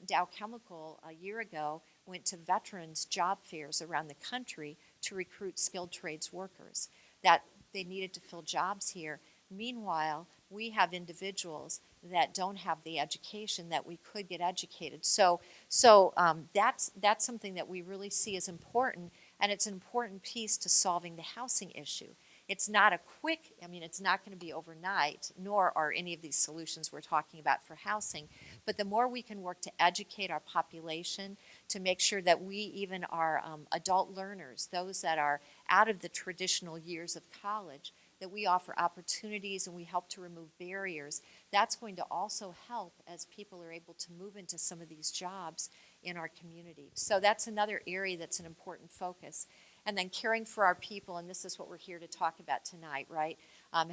Dow Chemical a year ago went to veterans job fairs around the country to recruit skilled trades workers, that they needed to fill jobs here. Meanwhile, we have individuals that don't have the education that we could get educated. So that's something that we really see as important, and it's an important piece to solving the housing issue. It's not a quick, it's not going to be overnight, nor are any of these solutions we're talking about for housing. But the more we can work to educate our population, to make sure that we even are adult learners, those that are out of the traditional years of college, that we offer opportunities and we help to remove barriers, that's going to also help as people are able to move into some of these jobs in our community. So that's another area that's an important focus. And then caring for our people, and this is what we're here to talk about tonight, right?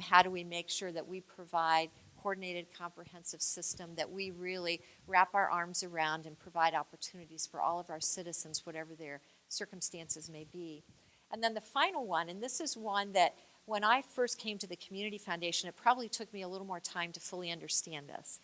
How do we make sure that we provide coordinated, comprehensive system that we really wrap our arms around and provide opportunities for all of our citizens, whatever their circumstances may be. And then the final one, and this is one that when I first came to the Community Foundation, it probably took me a little more time to fully understand this.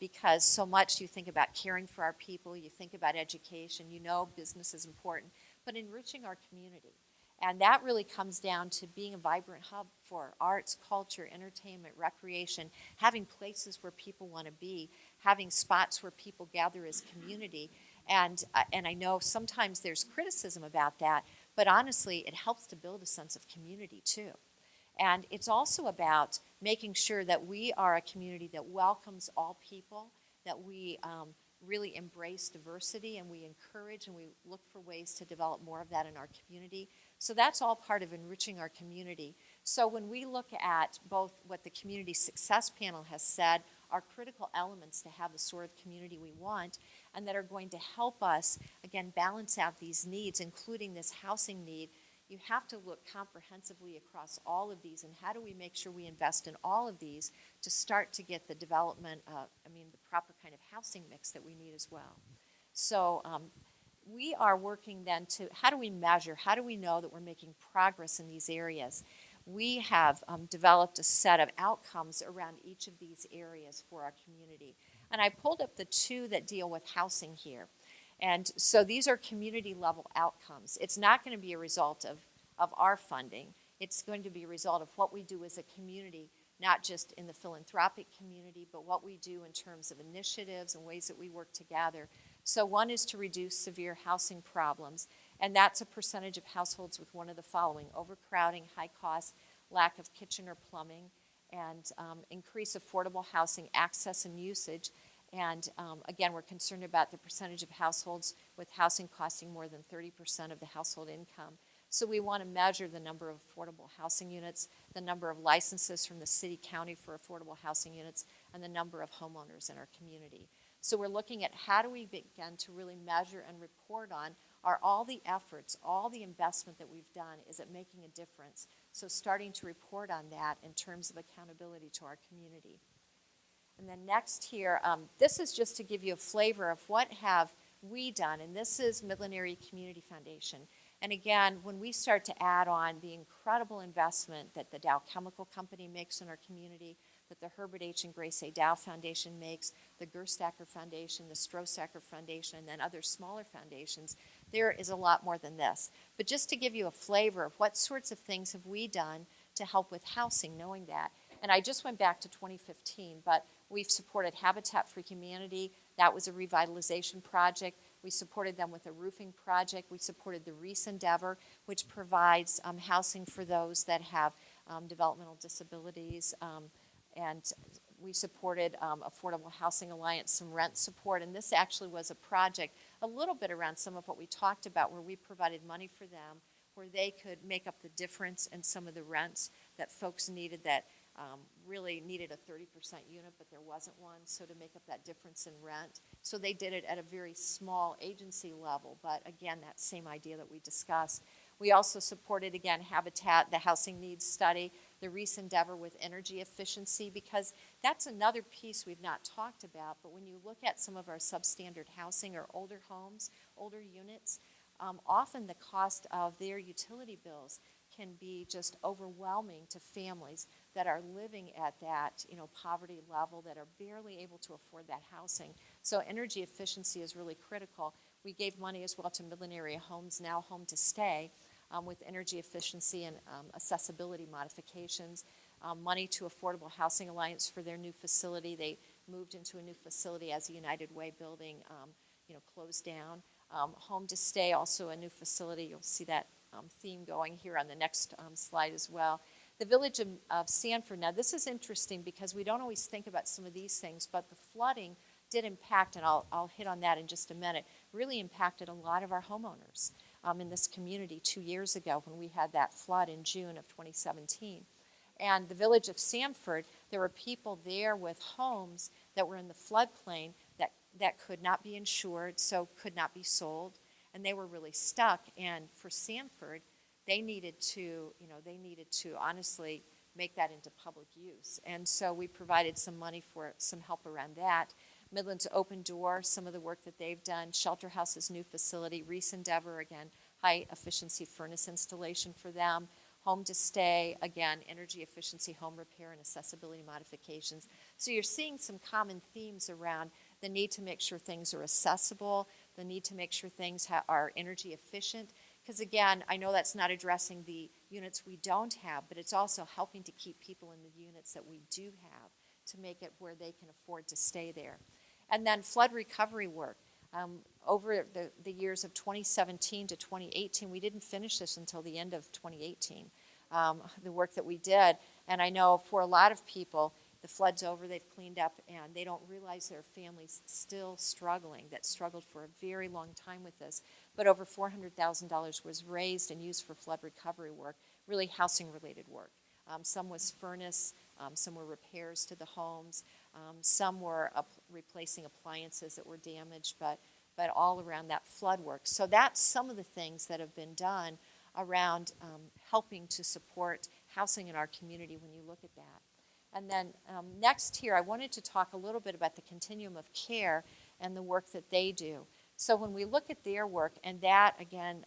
Because so much you think about caring for our people, you think about education, you know business is important, but enriching our community. And that really comes down to being a vibrant hub for arts, culture, entertainment, recreation, having places where people want to be, having spots where people gather as community. And I know sometimes there's criticism about that, but honestly, it helps to build a sense of community too. And it's also about making sure that we are a community that welcomes all people, that we really embrace diversity, and we encourage and we look for ways to develop more of that in our community. So that's all part of enriching our community. So when we look at both what the Community Success Panel has said are critical elements to have the sort of community we want, and that are going to help us, again, balance out these needs, including this housing need, you have to look comprehensively across all of these, and how do we make sure we invest in all of these to start to get the development, the proper kind of housing mix that we need as well. So we are working then to, how do we measure, how do we know that we're making progress in these areas? We have developed a set of outcomes around each of these areas for our community. And I pulled up the two that deal with housing here. And so these are community level outcomes. It's not going to be a result of our funding. It's going to be a result of what we do as a community, not just in the philanthropic community, but what we do in terms of initiatives and ways that we work together. So one is to reduce severe housing problems, and that's a percentage of households with one of the following: overcrowding, high cost, lack of kitchen or plumbing, and increase affordable housing access and usage. And again, we're concerned about the percentage of households with housing costing more than 30% of the household income. So we want to measure the number of affordable housing units, the number of licenses from the city, county for affordable housing units, and the number of homeowners in our community. So we're looking at how do we begin to really measure and report on, are all the efforts, all the investment that we've done, is it making a difference? So starting to report on that in terms of accountability to our community. And then next here, this is just to give you a flavor of what have we done, and this is Midland Area Community Foundation. And again, when we start to add on the incredible investment that the Dow Chemical Company makes in our community, that the Herbert H. and Grace A. Dow Foundation makes, the Gerstacker Foundation, the Strohsacker Foundation, and then other smaller foundations, there is a lot more than this. But just to give you a flavor of what sorts of things have we done to help with housing, knowing that. And I just went back to 2015, but we've supported Habitat for Humanity. That was a revitalization project. We supported them with a roofing project. We supported the Reese Endeavor, which provides housing for those that have developmental disabilities. And we supported Affordable Housing Alliance, some rent support. And this actually was a project a little bit around some of what we talked about, where we provided money for them, where they could make up the difference in some of the rents that folks needed, that really needed a 30% unit, but there wasn't one, so to make up that difference in rent. So they did it at a very small agency level, but again, that same idea that we discussed. We also supported, again, Habitat, the housing needs study, the Reese Endeavor with energy efficiency, because that's another piece we've not talked about, but when you look at some of our substandard housing or older homes, older units, often the cost of their utility bills can be just overwhelming to families that are living at that, poverty level, that are barely able to afford that housing. So energy efficiency is really critical. We gave money as well to Midland Area Homes, now Home to Stay, with energy efficiency and accessibility modifications. Money to Affordable Housing Alliance for their new facility. They moved into a new facility as the United Way building closed down. Home to Stay, also a new facility. You'll see that theme going here on the next slide as well. The village of Sanford. Now, this is interesting because we don't always think about some of these things, but the flooding did impact, and I'll hit on that in just a minute, really impacted a lot of our homeowners in this community 2 years ago when we had that flood in June of 2017. And the village of Sanford, there were people there with homes that were in the floodplain that could not be insured, so could not be sold, and they were really stuck. And for Sanford, they needed to honestly make that into public use. And so we provided some money for some help around that. Midland's Open Door, some of the work that they've done. Shelter House's new facility, Reese Endeavor, again, high efficiency furnace installation for them. Home to Stay, again, energy efficiency, home repair, and accessibility modifications. So you're seeing some common themes around the need to make sure things are accessible, the need to make sure things are energy efficient. Because again, I know that's not addressing the units we don't have, but it's also helping to keep people in the units that we do have to make it where they can afford to stay there. And then flood recovery work. Over the years of 2017 to 2018, we didn't finish this until the end of 2018, the work that we did. And I know for a lot of people, the flood's over, they've cleaned up, and they don't realize their family's still struggling, that struggled for a very long time with this. But over $400,000 was raised and used for flood recovery work, really housing-related work. Some was furnace, some were repairs to the homes, some were replacing appliances that were damaged, but all around that flood work. So that's some of the things that have been done around helping to support housing in our community when you look at that. And then next here, I wanted to talk a little bit about the continuum of care and the work that they do. So when we look at their work, and that, again,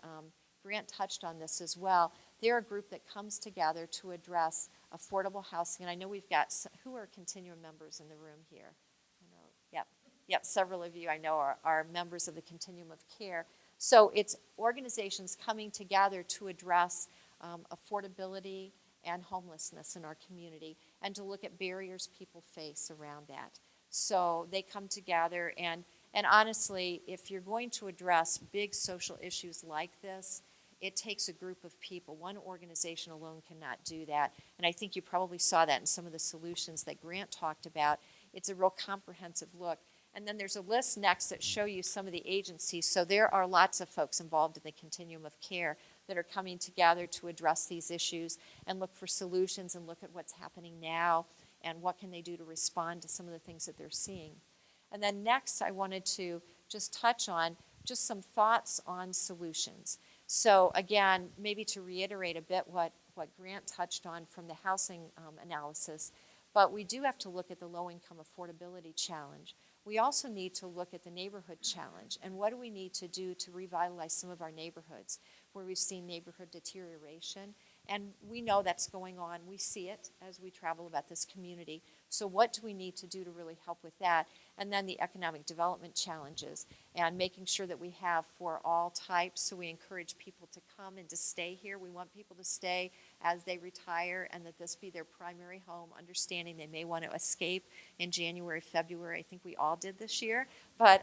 Grant touched on this as well, they're a group that comes together to address affordable housing. And I know we've got, who are continuum members in the room here? I know, yep, several of you I know are members of the continuum of care. So it's organizations coming together to address affordability and homelessness in our community, and to look at barriers people face around that. So they come together, and honestly, if you're going to address big social issues like this, it takes a group of people. One organization alone cannot do that, and I think you probably saw that in some of the solutions that Grant talked about. It's a real comprehensive look. And then there's a list next that show you some of the agencies. So there are lots of folks involved in the continuum of care that are coming together to address these issues and look for solutions and look at what's happening now and what can they do to respond to some of the things that they're seeing. And then next, I wanted to just touch on just some thoughts on solutions. So again, maybe to reiterate a bit what Grant touched on from the housing analysis, but we do have to look at the low-income affordability challenge. We also need to look at the neighborhood challenge, and what do we need to do to revitalize some of our neighborhoods where we've seen neighborhood deterioration. And we know that's going on. We see it as we travel about this community. So what do we need to do to really help with that? And then the economic development challenges and making sure that we have for all types. So we encourage people to come and to stay here. We want people to stay as they retire and that this be their primary home, understanding they may want to escape in January, February. I think we all did this year. But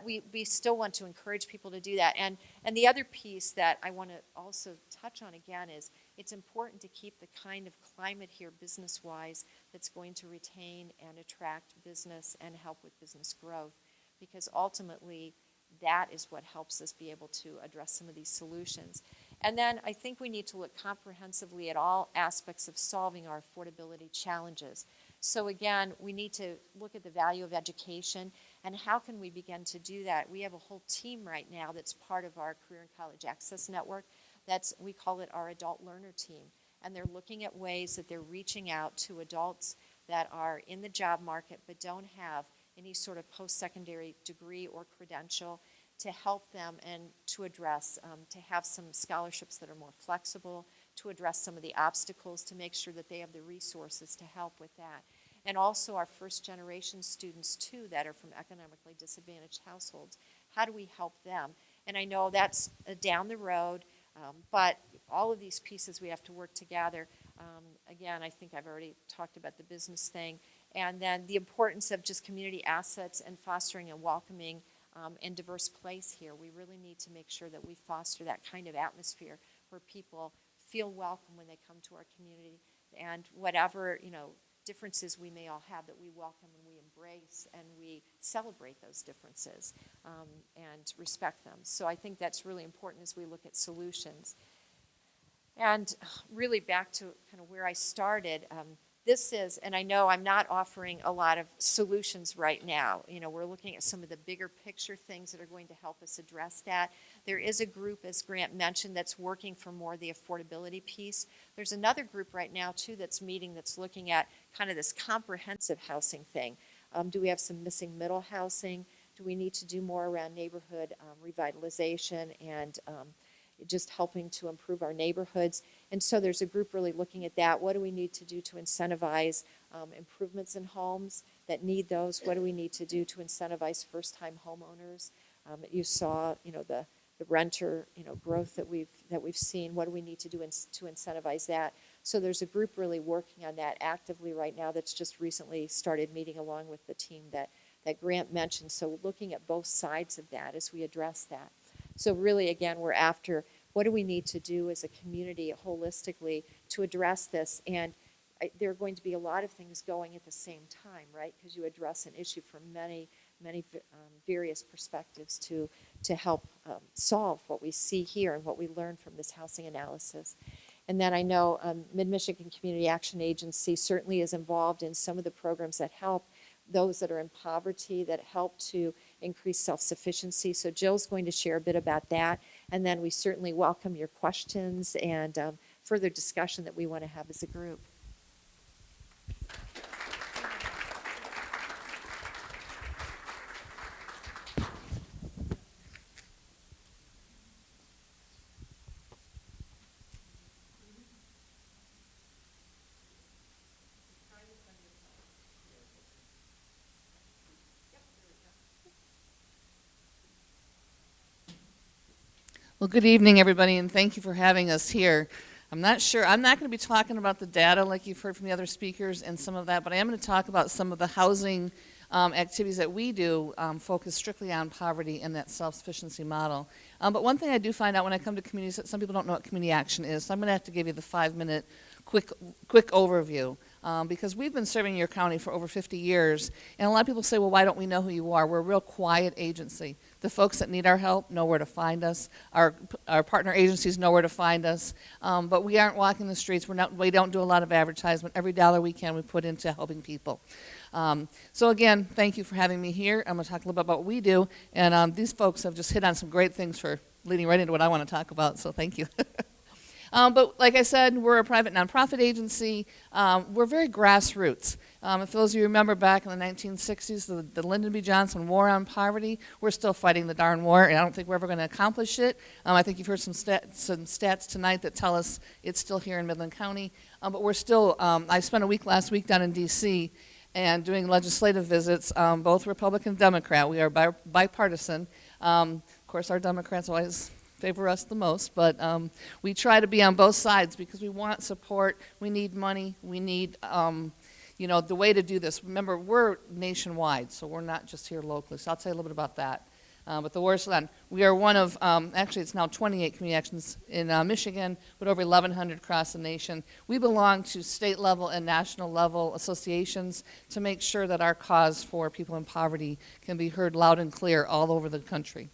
we still want to encourage people to do that. And the other piece that I want to also touch on again is it's important to keep the kind of climate here business-wise that's going to retain and attract business and help with business growth, because ultimately that is what helps us be able to address some of these solutions. And then I think we need to look comprehensively at all aspects of solving our affordability challenges. So again, we need to look at the value of education and how can we begin to do that. We have a whole team right now that's part of our Career and College Access Network. We call it our adult learner team. And they're looking at ways that they're reaching out to adults that are in the job market but don't have any sort of post-secondary degree or credential to help them and to address, to have some scholarships that are more flexible, to address some of the obstacles, to make sure that they have the resources to help with that. and also our first generation students too that are from economically disadvantaged households. How do we help them? And I know that's down the road, but all of these pieces we have to work together. Again, I think I've already talked about the business thing, and then the importance of just community assets and fostering a welcoming and diverse place here. We really need to make sure that we foster that kind of atmosphere where people feel welcome when they come to our community, and whatever, differences we may all have, that we welcome and we embrace and we celebrate those differences and respect them. So I think that's really important as we look at solutions. And really back to kind of where I started, this is, and I know I'm not offering a lot of solutions right now. We're looking at some of the bigger picture things that are going to help us address that. There is a group, as Grant mentioned, that's working for more of the affordability piece. There's another group right now, too, that's meeting, that's looking at kind of this comprehensive housing thing. Do we have some missing middle housing? Do we need to do more around neighborhood revitalization and just helping to improve our neighborhoods? And so there's a group really looking at that. What do we need to do to incentivize improvements in homes that need those? What do we need to do to incentivize first-time homeowners? You saw, the renter, growth that we've seen. What do we need to do to incentivize that? So there's a group really working on that actively right now that's just recently started meeting along with the team that Grant mentioned. So looking at both sides of that as we address that. So really, again, we're after what do we need to do as a community holistically to address this? And there are going to be a lot of things going at the same time, right? Because you address an issue from many various perspectives to help solve what we see here and what we learn from this housing analysis. And then I know Mid-Michigan Community Action Agency certainly is involved in some of the programs that help those that are in poverty, that help to increase self-sufficiency. So Jill's going to share a bit about that. And then we certainly welcome your questions and further discussion that we want to have as a group. Well, good evening, everybody, and thank you for having us here. I'm not going to be talking about the data like you've heard from the other speakers and some of that, but I am going to talk about some of the housing activities that we do focus strictly on poverty and that self-sufficiency model. But one thing I do find out when I come to communities that some people don't know what community action is, so I'm going to have to give you the 5-minute quick overview. Because we've been serving your county for over 50 years, and a lot of people say, well, why don't we know who you are? We're a real quiet agency. The folks that need our help know where to find us. Our partner agencies know where to find us, but we aren't walking the streets. We don't do a lot of advertisement. Every dollar we can, we put into helping people. So again, thank you for having me here. I'm going to talk a little bit about what we do, and these folks have just hit on some great things for leading right into what I want to talk about, so thank you. But like I said, we're a private nonprofit agency. We're very grassroots. If those of you remember back in the 1960s, the Lyndon B. Johnson War on Poverty, we're still fighting the darn war, and I don't think we're ever going to accomplish it. I think you've heard some stats tonight that tell us it's still here in Midland County. But we're still, I spent a week last week down in D.C. and doing legislative visits, both Republican and Democrat. We are bipartisan. Of course, our Democrats always favor us the most, but we try to be on both sides because we want support, we need money, we need, the way to do this. Remember, we're nationwide, so we're not just here locally, so I'll tell you a little bit about that. But the war's done. We are one of, actually it's now 28 community actions in Michigan, but over 1,100 across the nation. We belong to state level and national level associations to make sure that our cause for people in poverty can be heard loud and clear all over the country.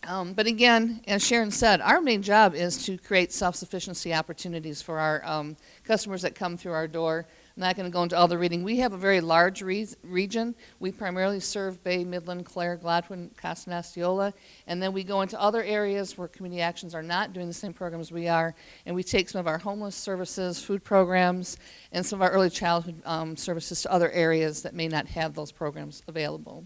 But again, as Sharon said, our main job is to create self-sufficiency opportunities for our customers that come through our door. I'm not going to go into all the reading. We have a very large region. We primarily serve Bay, Midland, Clare, Gladwin, Costa, and Osceola. And then we go into other areas where community actions are not doing the same programs we are. And we take some of our homeless services, food programs, and some of our early childhood services to other areas that may not have those programs available.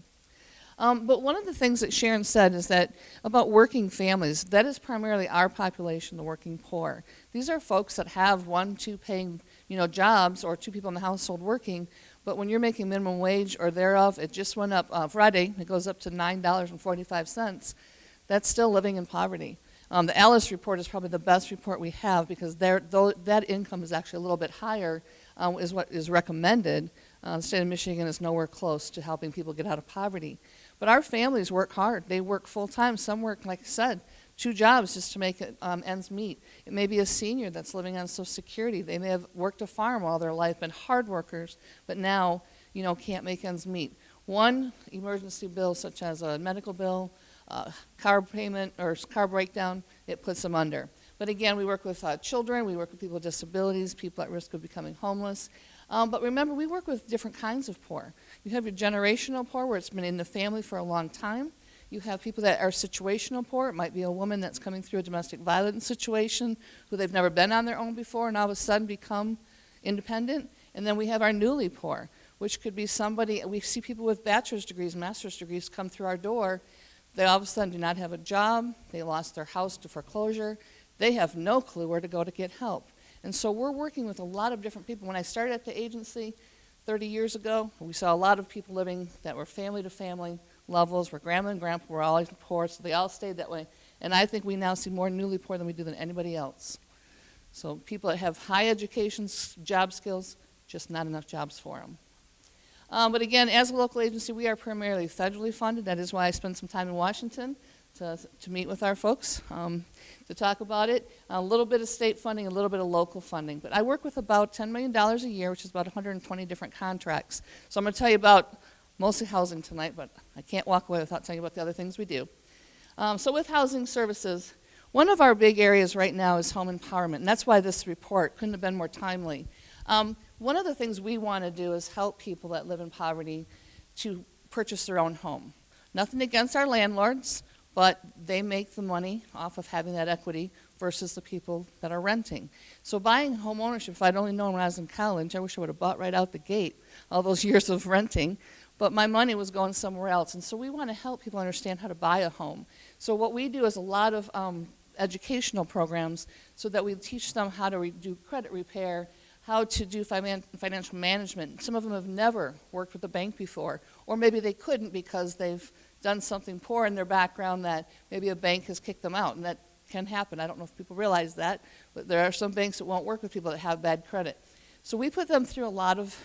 But one of the things that Sharon said is that about working families, that is primarily our population, the working poor. These are folks that have 1, 2 paying, jobs or 2 people in the household working. But when you're making minimum wage or thereof, it just went up Friday. It goes up to $9.45. That's still living in poverty. The Alice report is probably the best report we have because that income is actually a little bit higher, is what is recommended. The state of Michigan is nowhere close to helping people get out of poverty. But our families work hard. They work full time. Some work, like I said, 2 jobs just to make ends meet. It may be a senior that's living on Social Security. They may have worked a farm all their life, been hard workers, but now, can't make ends meet. One emergency bill, such as a medical bill, car payment, or car breakdown, it puts them under. But again, we work with children, we work with people with disabilities, people at risk of becoming homeless. But remember, we work with different kinds of poor. You have your generational poor, where it's been in the family for a long time. You have people that are situational poor. It might be a woman that's coming through a domestic violence situation who they've never been on their own before and all of a sudden become independent. And then we have our newly poor, which could be somebody, we see people with bachelor's degrees, master's degrees come through our door. They all of a sudden do not have a job. They lost their house to foreclosure. They have no clue where to go to get help. And so we're working with a lot of different people. When I started at the agency 30 years ago, we saw a lot of people living that were family to family levels, where grandma and grandpa were always poor, so they all stayed that way. And I think we now see more newly poor than we do than anybody else. So people that have high education, job skills, just not enough jobs for them. But again, as a local agency, we are primarily federally funded. That is why I spend some time in Washington to meet with our folks, to talk about it. A little bit of state funding, a little bit of local funding. But I work with about $10 million a year, which is about 120 different contracts. So I'm going to tell you about mostly housing tonight, but I can't walk away without telling you about the other things we do. So with housing services, one of our big areas right now is home empowerment, and that's why this report couldn't have been more timely. One of the things we want to do is help people that live in poverty to purchase their own home. Nothing against our landlords, but they make the money off of having that equity versus the people that are renting. So buying home ownership, if I'd only known when I was in college, I wish I would have bought right out the gate all those years of renting, but my money was going somewhere else. And so we want to help people understand how to buy a home. So what we do is a lot of educational programs so that we teach them how to do credit repair, how to do financial management. Some of them have never worked with a bank before, or maybe they couldn't because they've done something poor in their background that maybe a bank has kicked them out, and that can happen. I don't know if people realize that, but there are some banks that won't work with people that have bad credit. So we put them through a lot of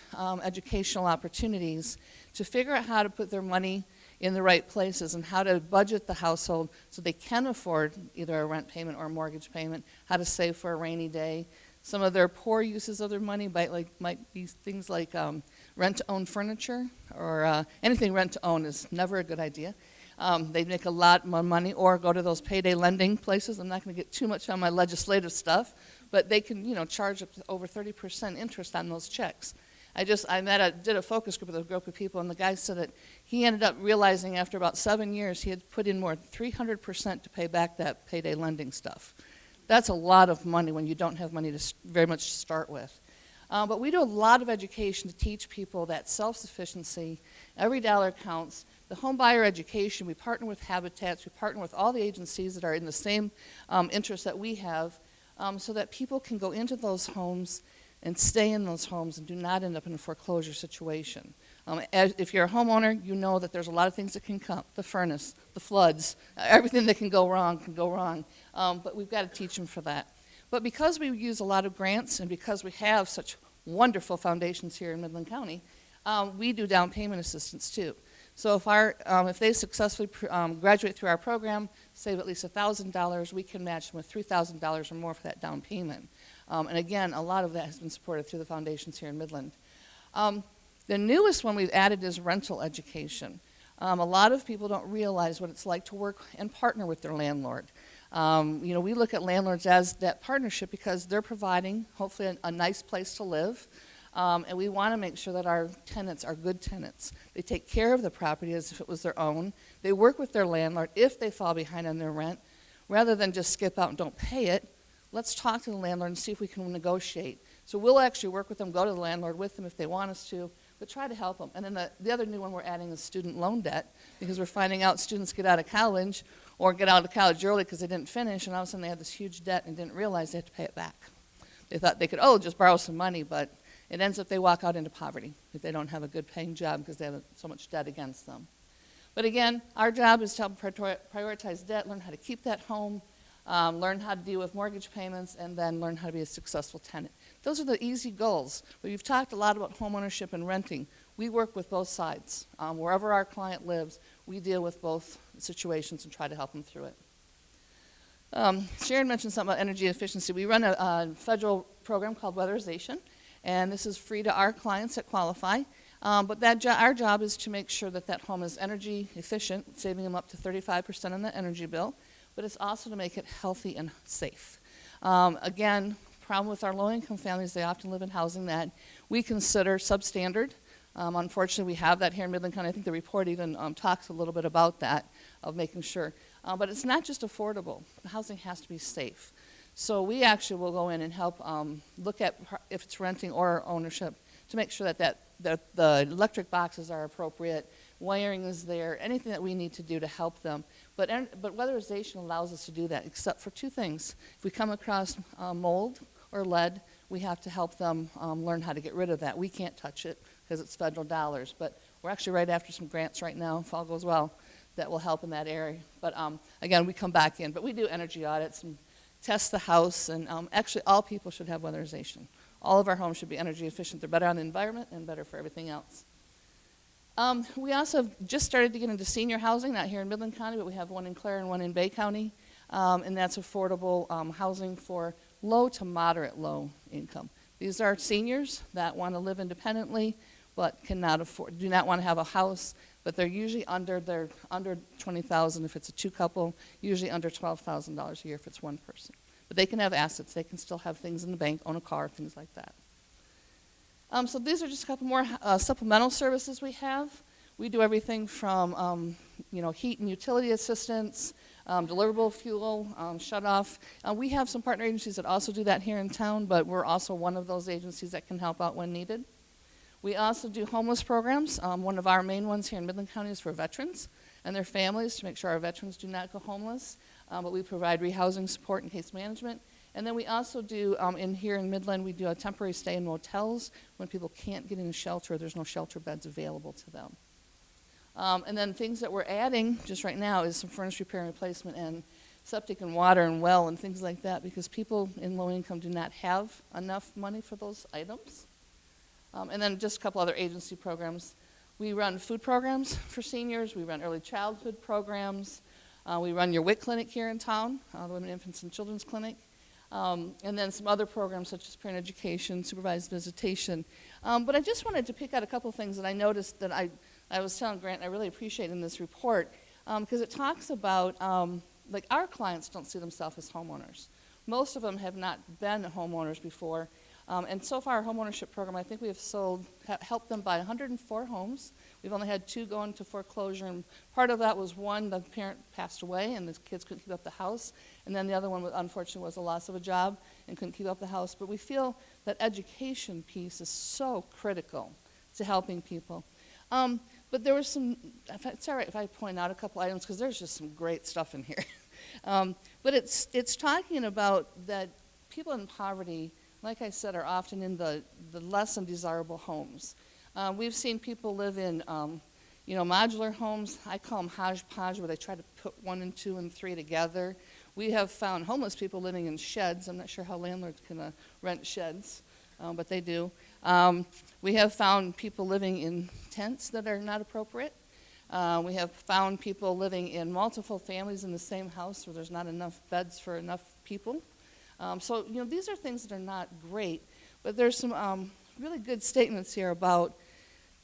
educational opportunities to figure out how to put their money in the right places and how to budget the household so they can afford either a rent payment or a mortgage payment, how to save for a rainy day. Some of their poor uses of their money might be things like rent-to-own furniture, or anything rent-to-own is never a good idea. They make a lot more money, or go to those payday lending places. I'm not going to get too much on my legislative stuff, but they can, charge up to over 30% interest on those checks. I did a focus group with a group of people, and the guy said that he ended up realizing after about 7 years he had put in more than 300% to pay back that payday lending stuff. That's a lot of money when you don't have money to very much to start with. But we do a lot of education to teach people that self-sufficiency, every dollar counts. The home buyer education, we partner with Habitats, we partner with all the agencies that are in the same interests that we have, so that people can go into those homes and stay in those homes and do not end up in a foreclosure situation. If you're a homeowner, you know that there's a lot of things that can come, the furnace, the floods, everything that can go wrong can go wrong. But we've got to teach them for that. But because we use a lot of grants and because we have such wonderful foundations here in Midland County, we do down payment assistance too. So if they successfully graduate through our program, save at least $1,000, we can match them with $3,000 or more for that down payment. And again, a lot of that has been supported through the foundations here in Midland. The newest one we've added is rental education. A lot of people don't realize what it's like to work and partner with their landlord. We look at landlords as that partnership because they're providing, hopefully, a nice place to live. And we want to make sure that our tenants are good tenants. They take care of the property as if it was their own. They work with their landlord if they fall behind on their rent. Rather than just skip out and don't pay it, let's talk to the landlord and see if we can negotiate. So we'll actually work with them, go to the landlord with them if they want us to, but try to help them. And then the other new one we're adding is student loan debt, because we're finding out students get out of college or get out of college early because they didn't finish, and all of a sudden they have this huge debt and didn't realize they have to pay it back. they thought they could, oh, just borrow some money, but it ends up they walk out into poverty if they don't have a good paying job because they have so much debt against them. But again, our job is to help prioritize debt, learn how to keep that home, learn how to deal with mortgage payments, and then learn how to be a successful tenant. Those are the easy goals. But we've talked a lot about homeownership and renting. We work with both sides. Wherever our client lives, we deal with both situations and try to help them through it. Sharon mentioned something about energy efficiency. We run a federal program called Weatherization, and this is free to our clients that qualify. But our job is to make sure that that home is energy efficient, saving them up to 35% on the energy bill, but it's also to make it healthy and safe. Again, problem with our low-income families, they often live in housing that we consider substandard. Unfortunately, we have that here in Midland County. I think the report even talks a little bit about that, of making sure. But it's not just affordable. The housing has to be safe. So we actually will go in and help look at if it's renting or ownership to make sure that the electric boxes are appropriate, wiring is there, anything that we need to do to help them. But weatherization allows us to do that, except for two things. If we come across mold or lead, we have to help them learn how to get rid of that. We can't touch it because it's federal dollars, but we're actually right after some grants right now, if all goes well, that will help in that area. But again, we come back in, but we do energy audits and test the house, and actually all people should have weatherization. All of our homes should be energy efficient. They're better on the environment and better for everything else. We also have just started to get into senior housing, not here in Midland County, but we have one in Clare and one in Bay County, and that's affordable housing for low to moderate low income. These are seniors that want to live independently but cannot afford, do not want to have a house, but they're usually under $20,000 if it's a two couple, usually under $12,000 a year if it's one person. But they can have assets, they can still have things in the bank, own a car, things like that. So these are just a couple more supplemental services we have. We do everything from heat and utility assistance, deliverable fuel, shut-off. We have some partner agencies that also do that here in town, but we're also one of those agencies that can help out when needed. We also do homeless programs. One of our main ones here in Midland County is for veterans and their families to make sure our veterans do not go homeless. But we provide rehousing support and case management. And then we also do, here in Midland, we do a temporary stay in motels when people can't get in a shelter, there's no shelter beds available to them. And then things that we're adding just right now is some furnace repair and replacement and septic and water and well and things like that, because people in low income do not have enough money for those items. And then just a couple other agency programs. We run food programs for seniors. We run early childhood programs. We run your WIC clinic here in town, the Women, Infants, and Children's Clinic. And then some other programs such as parent education, supervised visitation. But I just wanted to pick out a couple things that I noticed that I was telling Grant I really appreciate in this report, because it talks about, like our clients don't see themselves as homeowners. Most of them have not been homeowners before. And so far, our homeownership program, I think we have helped them buy 104 homes. We've only had 2 go into foreclosure, and part of that was one, the parent passed away and the kids couldn't keep up the house, and then the other one, unfortunately, was a loss of a job and couldn't keep up the house. But we feel that education piece is so critical to helping people. But there was some, it's all right if I point out a couple items, because there's just some great stuff in here. But it's talking about that people in poverty, like I said, are often in the less than desirable homes. We've seen people live in, modular homes. I call them hodgepodge, where they try to put 1 and 2 and 3 together. We have found homeless people living in sheds. I'm not sure how landlords can rent sheds, but they do. We have found people living in tents that are not appropriate. We have found people living in multiple families in the same house where there's not enough beds for enough people. So these are things that are not great, but there's some really good statements here about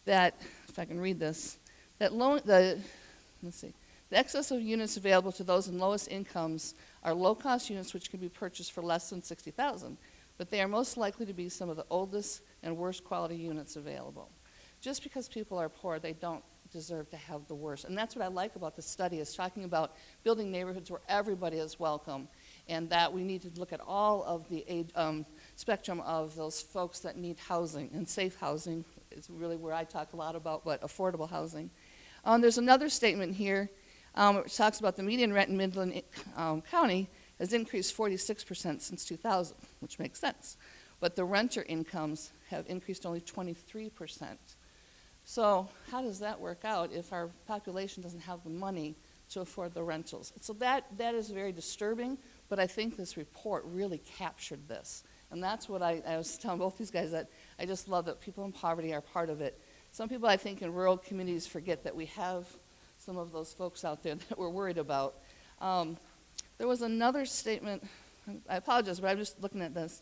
that, if I can read this, that the excess of units available to those in lowest incomes are low-cost units which can be purchased for less than $60,000, but they are most likely to be some of the oldest and worst quality units available. Just because people are poor, they don't deserve to have the worst. And that's what I like about this study, is talking about building neighborhoods where everybody is welcome, and that we need to look at all of the age, spectrum of those folks that need housing, and safe housing is really where I talk a lot about, but affordable housing. There's another statement here which talks about the median rent in Midland County has increased 46% since 2000, which makes sense. but the renter incomes have increased only 23%. So how does that work out if our population doesn't have the money to afford the rentals? So that is very disturbing, but I think this report really captured this. And that's what I was telling both these guys, that I just love that people in poverty are part of it. Some people, I think, in rural communities forget that we have some of those folks out there that we're worried about. There was another statement, I apologize, but I'm just looking at this,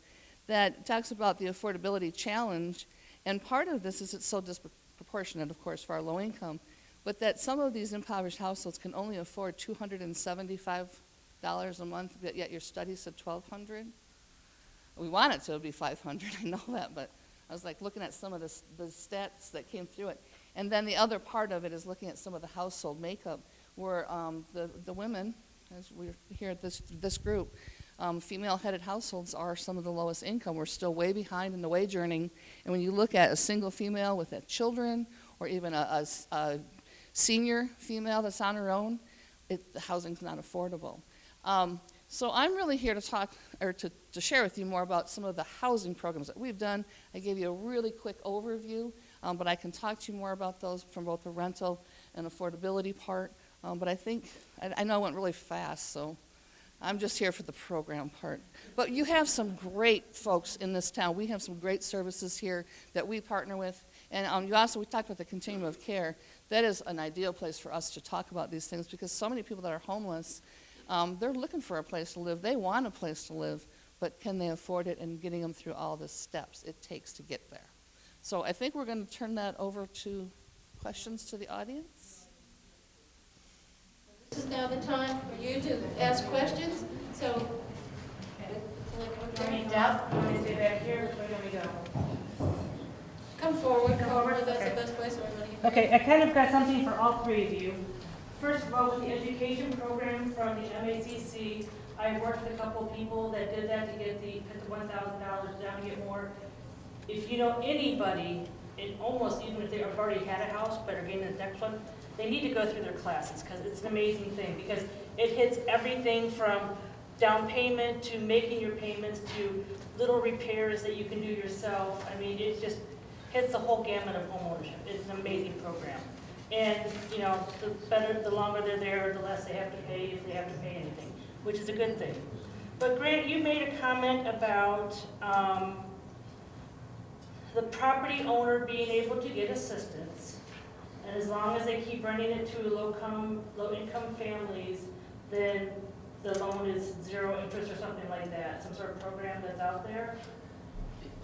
that talks about the affordability challenge, and part of this is it's so disproportionate, of course, for our low income, but that some of these impoverished households can only afford $275 a month, yet your study said $1,200. We want it to be $500, I know that, but I was like looking at some of the stats that came through it. And then the other part of it is looking at some of the household makeup, where the women, as we're here at this group, female-headed households are some of the lowest income. We're still way behind in the wage earning. And when you look at a single female with children, or even a senior female that's on her own, the housing's not affordable. So I'm really here to talk, or to share with you more about some of the housing programs that we've done. I gave you a really quick overview, but I can talk to you more about those from both the rental and affordability part. But I think, I know I went really fast, so I'm just here for the program part. But you have some great folks in this town. We have some great services here that we partner with. And we talked about the continuum of care. That is an ideal place for us to talk about these things, because so many people that are homeless, they're looking for a place to live. They want a place to live, but can they afford it, and getting them through all the steps it takes to get there. So I think we're going to turn that over to questions to the audience. This is now the time for you to ask questions, so. Want me down? Want me to stay back here? Which way do we go? Come forward, that's Okay. the best place for everybody. Okay, I kind of got something for all three of you. First of all, with the education program from the MACC, I worked with a couple people that did that to get the $1,000 down to get more. If you know anybody, and almost even if they have already had a house but are getting the next one, they need to go through their classes, because it's an amazing thing, because it hits everything from down payment to making your payments to little repairs that you can do yourself. I mean, it just hits the whole gamut of homeownership. It's an amazing program. And, you know, the longer they're there, the less they have to pay, if they have to pay anything, which is a good thing. But Grant, you made a comment about the property owner being able to get assistance, and as long as they keep running it to low-income families, then the loan is 0 interest or something like that, some sort of program that's out there?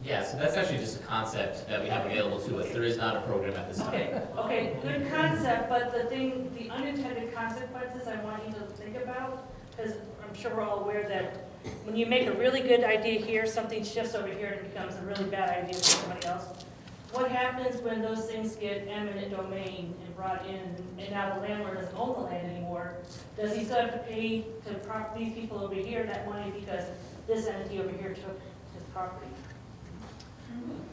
Yeah, so that's actually just a concept that we have available to us. There is not a program at this time. Okay, good concept, but the unintended consequences I want you to think about, because I'm sure we're all aware that when you make a really good idea here, something shifts over here and it becomes a really bad idea for somebody else. What happens when those things get eminent domain and brought in, and now the landlord doesn't own the land anymore? Does he still have to pay to these people over here that money because this entity over here took his property?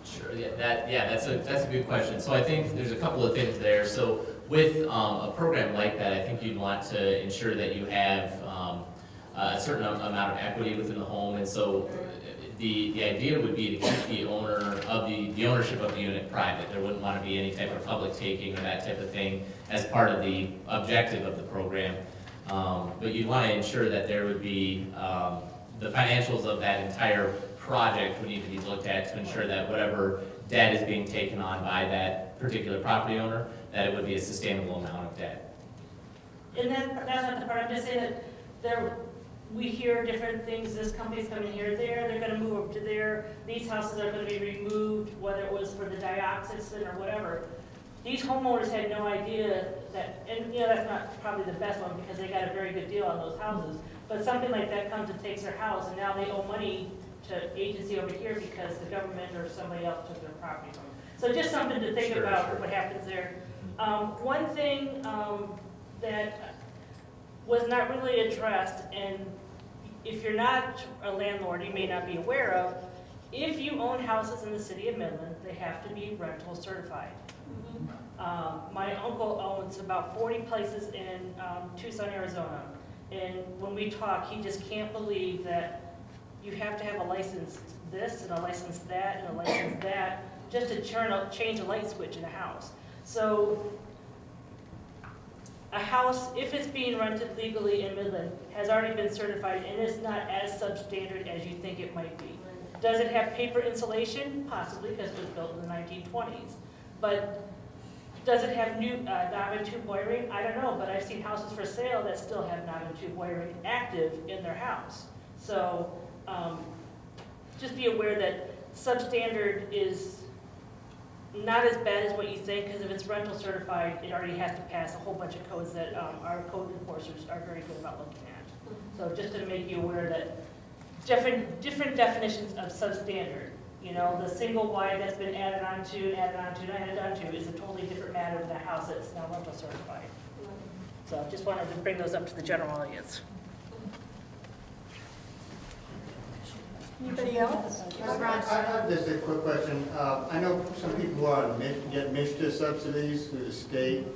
Sure, that's a good question. So I think there's a couple of things there. So with a program like that, I think you'd want to ensure that you have a certain amount of equity within the home, and so the idea would be to keep the owner of the ownership of the unit private. There wouldn't want to be any type of public taking or that type of thing as part of the objective of the program. But you'd want to ensure that there would be the financials of that entire project would need to be looked at to ensure that whatever debt is being taken on by that particular property owner, that it would be a sustainable amount of debt. And that's not the part, I'm just saying that we hear different things, this company's coming here, they're gonna move over to there, these houses are gonna be removed, whether it was for the dioxin or whatever. These homeowners had no idea that, and you know, that's not probably the best one because they got a very good deal on those houses, but something like that comes and takes their house, and now they owe money to agency over here because the government or somebody else took their property from them. So just something to think about what happens there. One thing that was not really addressed, and if you're not a landlord, you may not be aware of, if you own houses in the city of Midland, they have to be rental certified. My uncle owns about 40 places in Tucson, Arizona, and when we talk, he just can't believe that you have to have a license this and a license that and a license that, just to change a light switch in a house. So a house, if it's being rented legally in Midland, has already been certified and is not as substandard as you think it might be. Does it have paper insulation? Possibly, because it was built in the 1920s. But does it have new knob and tube wiring? I don't know, but I've seen houses for sale that still have knob and tube wiring active in their house. So just be aware that substandard is not as bad as what you think, because if it's rental certified, it already has to pass a whole bunch of codes that our code enforcers are very good about looking at. So just to make you aware that different definitions of substandard. You know, the single wide that's been added onto is a totally different matter than a house that's now rental certified. So just wanted to bring those up to the general audience. Anybody else? I have just a quick question. I know some people who are get MSHDA subsidies through the state.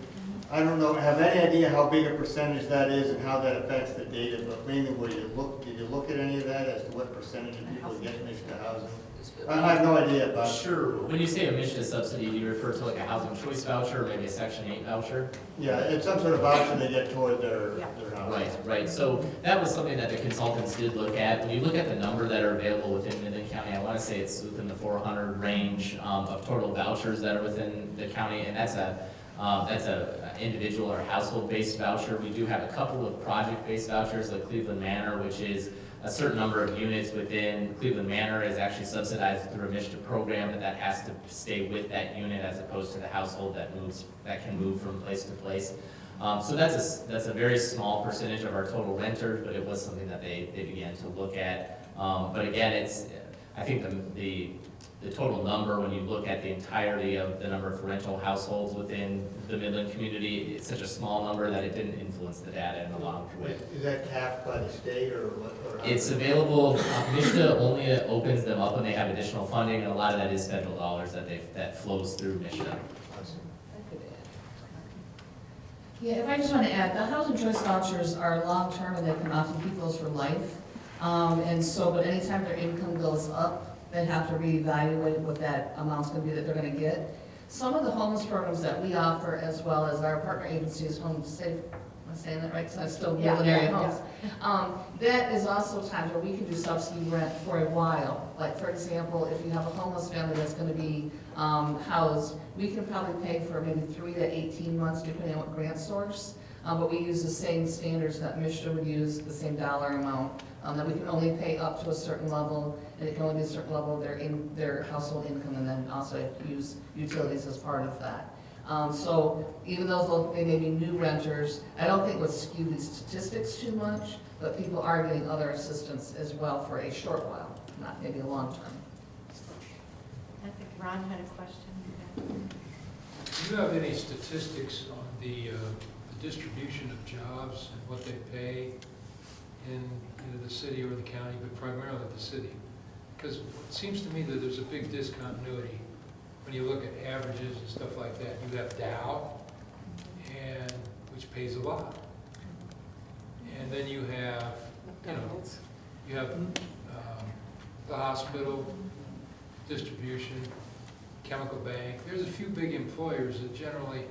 I don't know, have any idea how big a percentage that is and how that affects the data, but mainly did you look at any of that as to what percentage of people get MSHDA housing? I have no idea about. Sure. When you say a MSHDA subsidy, do you refer to like a housing choice voucher or maybe a Section 8 voucher? Yeah, it's some sort of voucher they get toward their house. Right. So that was something that the consultants did look at. When you look at the number that are available within Midland County, I want to say it's within the 400 range of total vouchers that are within the county, and that's a individual or household-based voucher. We do have a couple of project-based vouchers like Cleveland Manor, which is a certain number of units within Cleveland Manor is actually subsidized through a MSHDA program, but that has to stay with that unit as opposed to the household that can move from place to place. So that's a very small percentage of our total renters, but it was something that they began to look at. But again, I think the total number, when you look at the entirety of the number of rental households within the Midland community, it's such a small number that it didn't influence the data in a long way. Is that capped by the state or what? Or It's available, MSHDA only opens them up when they have additional funding, and a lot of that is federal dollars that flows through MSHDA. Yeah, if I just want to add, the housing choice vouchers are long-term and they can often keep those for life. But anytime their income goes up, they have to reevaluate what that amount's going to be that they're going to get. Some of the homeless programs that we offer, as well as our partner agencies, Home Safe, am I saying that right? Because I'm still Midland area homes. That is also times where we can do subsidy rent for a while. Like, for example, if you have a homeless family that's going to be housed, we can probably pay for maybe 3 to 18 months, depending on what grant source. But we use the same standards that MSHDA would use, the same dollar amount, that we can only pay up to a certain level, and it can only be a certain level of their household income, and then also have to use utilities as part of that. So even though they may be new renters, I don't think it would skew these statistics too much, but people are getting other assistance as well for a short while, not maybe a long term. I think Ron had a question. Do you have any statistics on the distribution of jobs and what they pay in either the city or the county, but primarily the city? Because it seems to me that there's a big discontinuity when you look at averages and stuff like that. You have Dow, which pays a lot, and then you have the hospital, distribution, chemical bank. There's a few big employers that generally,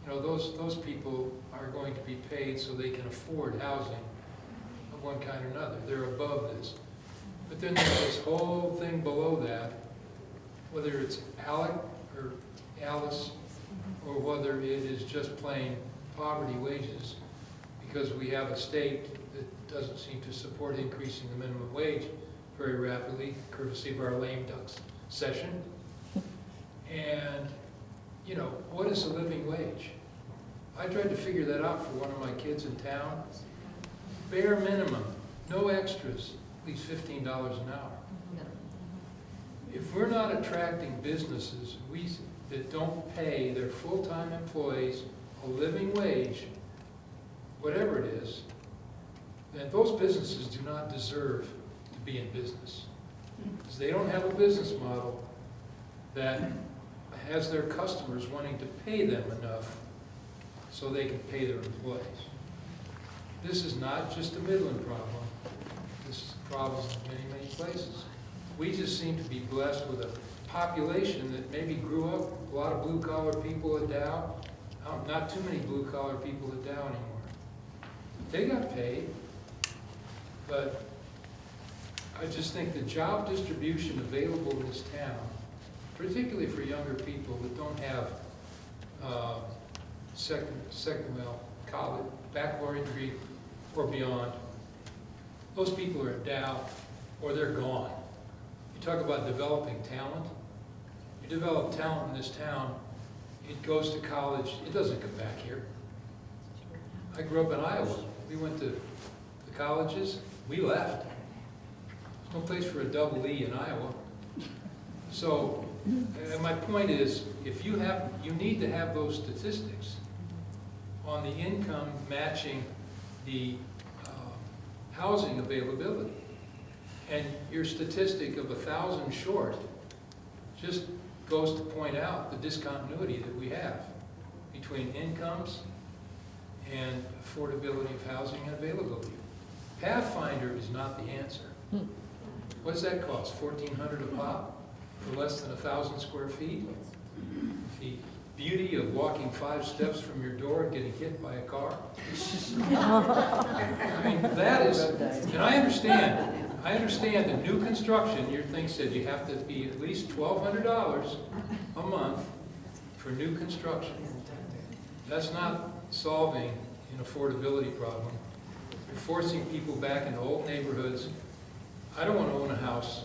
those people are going to be paid so they can afford housing of one kind or another. They're above this. But then there's this whole thing below that, whether it's Alec or Alice, or whether it is just plain poverty wages, because we have a state that doesn't seem to support increasing the minimum wage very rapidly, courtesy of our lame ducks session. And, what is a living wage? I tried to figure that out for one of my kids in town. Bare minimum, no extras, at least $15 an hour. If we're not attracting businesses that don't pay their full-time employees a living wage, whatever it is, then those businesses do not deserve to be in business. Because they don't have a business model that has their customers wanting to pay them enough so they can pay their employees. This is not just a Midland problem. This is a problem in many, many places. We just seem to be blessed with a population that maybe grew up, a lot of blue-collar people at Dow, not too many blue-collar people at Dow anymore. They got paid, but I just think the job distribution available in this town, particularly for younger people that don't have college, baccalaureate degree or beyond, those people are at Dow or they're gone. You talk about developing talent. You develop talent in this town, it goes to college, it doesn't come back here. I grew up in Iowa. We went to the colleges, we left. There's no place for a double E in Iowa. So, my point is, if you need to have those statistics on the income matching the housing availability. And your statistic of 1,000 short just goes to point out the discontinuity that we have between incomes and affordability of housing and availability. Pathfinder is not the answer. What does that cost? $1,400 a pop for less than 1,000 square feet? The beauty of walking 5 steps from your door and getting hit by a car? I mean, that is, and I understand the new construction, your thing said you have to be at least $1,200 a month for new construction. That's not solving an affordability problem. You're forcing people back into old neighborhoods. I don't want to own a house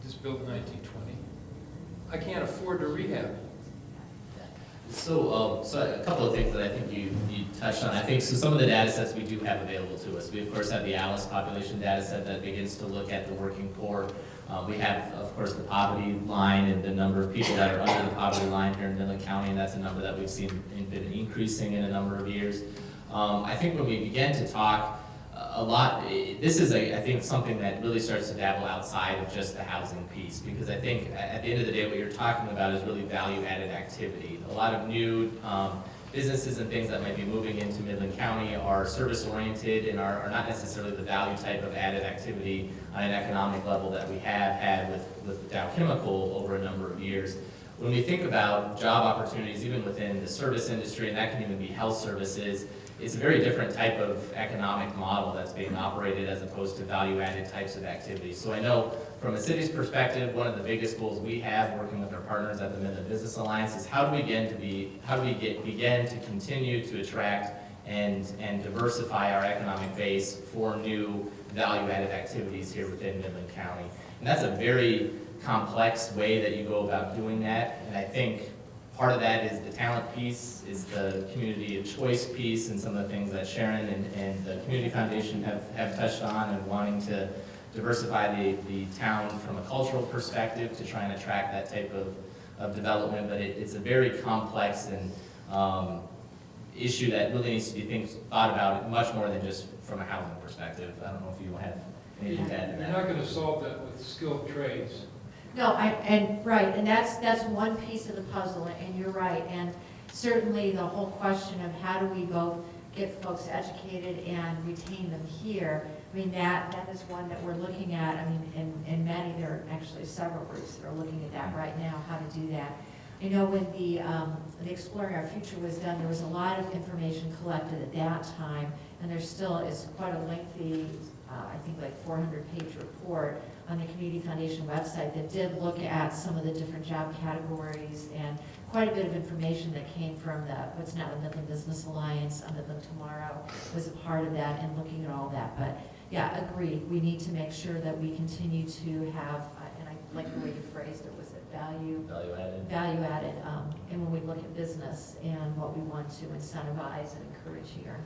that's built in 1920. I can't afford to rehab it. So a couple of things that I think you touched on. I think so some of the data sets we do have available to us. We of course have the Alice population data set that begins to look at the working poor. We have, of course, the poverty line and the number of people that are under the poverty line here in Midland County, and that's a number that we've seen been increasing in a number of years. I think when we begin to talk a lot, this is, I think, something that really starts to dabble outside of just the housing piece, because I think at the end of the day what you're talking about is really value-added activity. A lot of new businesses and things that might be moving into Midland County are service-oriented and are not necessarily the value type of added activity on an economic level that we have had with Dow Chemical over a number of years. When we think about job opportunities, even within the service industry, and that can even be health services, it's a very different type of economic model that's being operated as opposed to value-added types of activities. So I know from a city's perspective, one of the biggest goals we have working with our partners at the Midland Business Alliance is how do we begin to continue to attract and diversify our economic base for new value-added activities here within Midland County. And that's a very complex way that you go about doing that, and I think part of that is the talent piece, is the community of choice piece, and some of the things that Sharon and the Community Foundation have touched on, and wanting to diversify the town from a cultural perspective to try and attract that type of development. But it's a very complex and issue that really needs to be thought about much more than just from a housing perspective. I don't know if you have anything to add to that. You're not going to solve that with skilled trades. No, right, and that's one piece of the puzzle, and you're right, and certainly the whole question of how do we both get folks educated and retain them here, I mean, that is one that we're looking at. I mean, in many, there are actually several groups that are looking at that right now, how to do that. I know when the Exploring Our Future was done, there was a lot of information collected at that time, and there still is quite a lengthy, I think like 400-page report on the Community Foundation website that did look at some of the different job categories, and quite a bit of information that came from what's now the Midland Business Alliance, Midland Tomorrow was a part of that, and looking at all that. But yeah, agreed, we need to make sure that we continue to have, and I like the way you phrased it, was it value added, and when we look at business and what we want to incentivize and encourage here.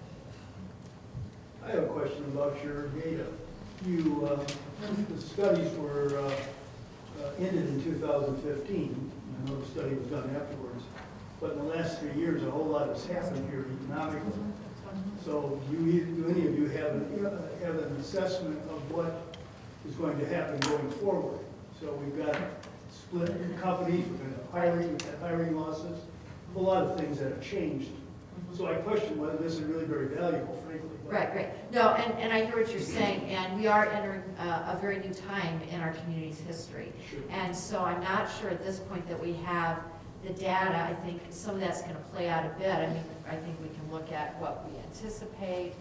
I have a question about your data. The studies were ended in 2015. I know the study was done afterwards. But in the last 3 years, a whole lot has happened here economically. So do any of you have an assessment of what is going to happen going forward? So we've got split companies, we've had hiring losses, a whole lot of things that have changed. So I question whether this is really very valuable, frankly. Right. No, and I hear what you're saying, and we are entering a very new time in our community's history. Sure. And so I'm not sure at this point that we have the data. I think some of that's going to play out a bit. I mean, I think we can look at what we anticipate.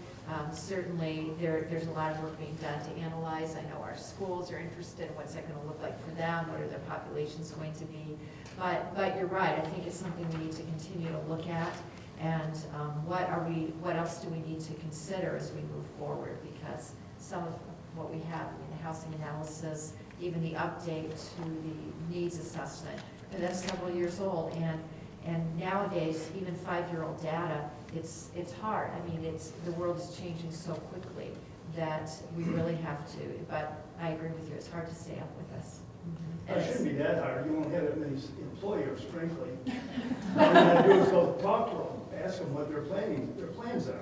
Certainly, there's a lot of work being done to analyze. I know our schools are interested in what's that going to look like for them, what are their populations going to be. But you're right, I think it's something we need to continue to look at. And what else do we need to consider as we move forward? Because some of what we have, I mean, the housing analysis, even the update to the needs assessment, that's several years old. And nowadays, even 5-year-old data, it's hard. I mean, the world is changing so quickly that we really have to. But I agree with you, it's hard to stay up with this. It shouldn't be that hard. You won't have that many employers, frankly. All you gotta do is go talk to them, ask them what their plans are.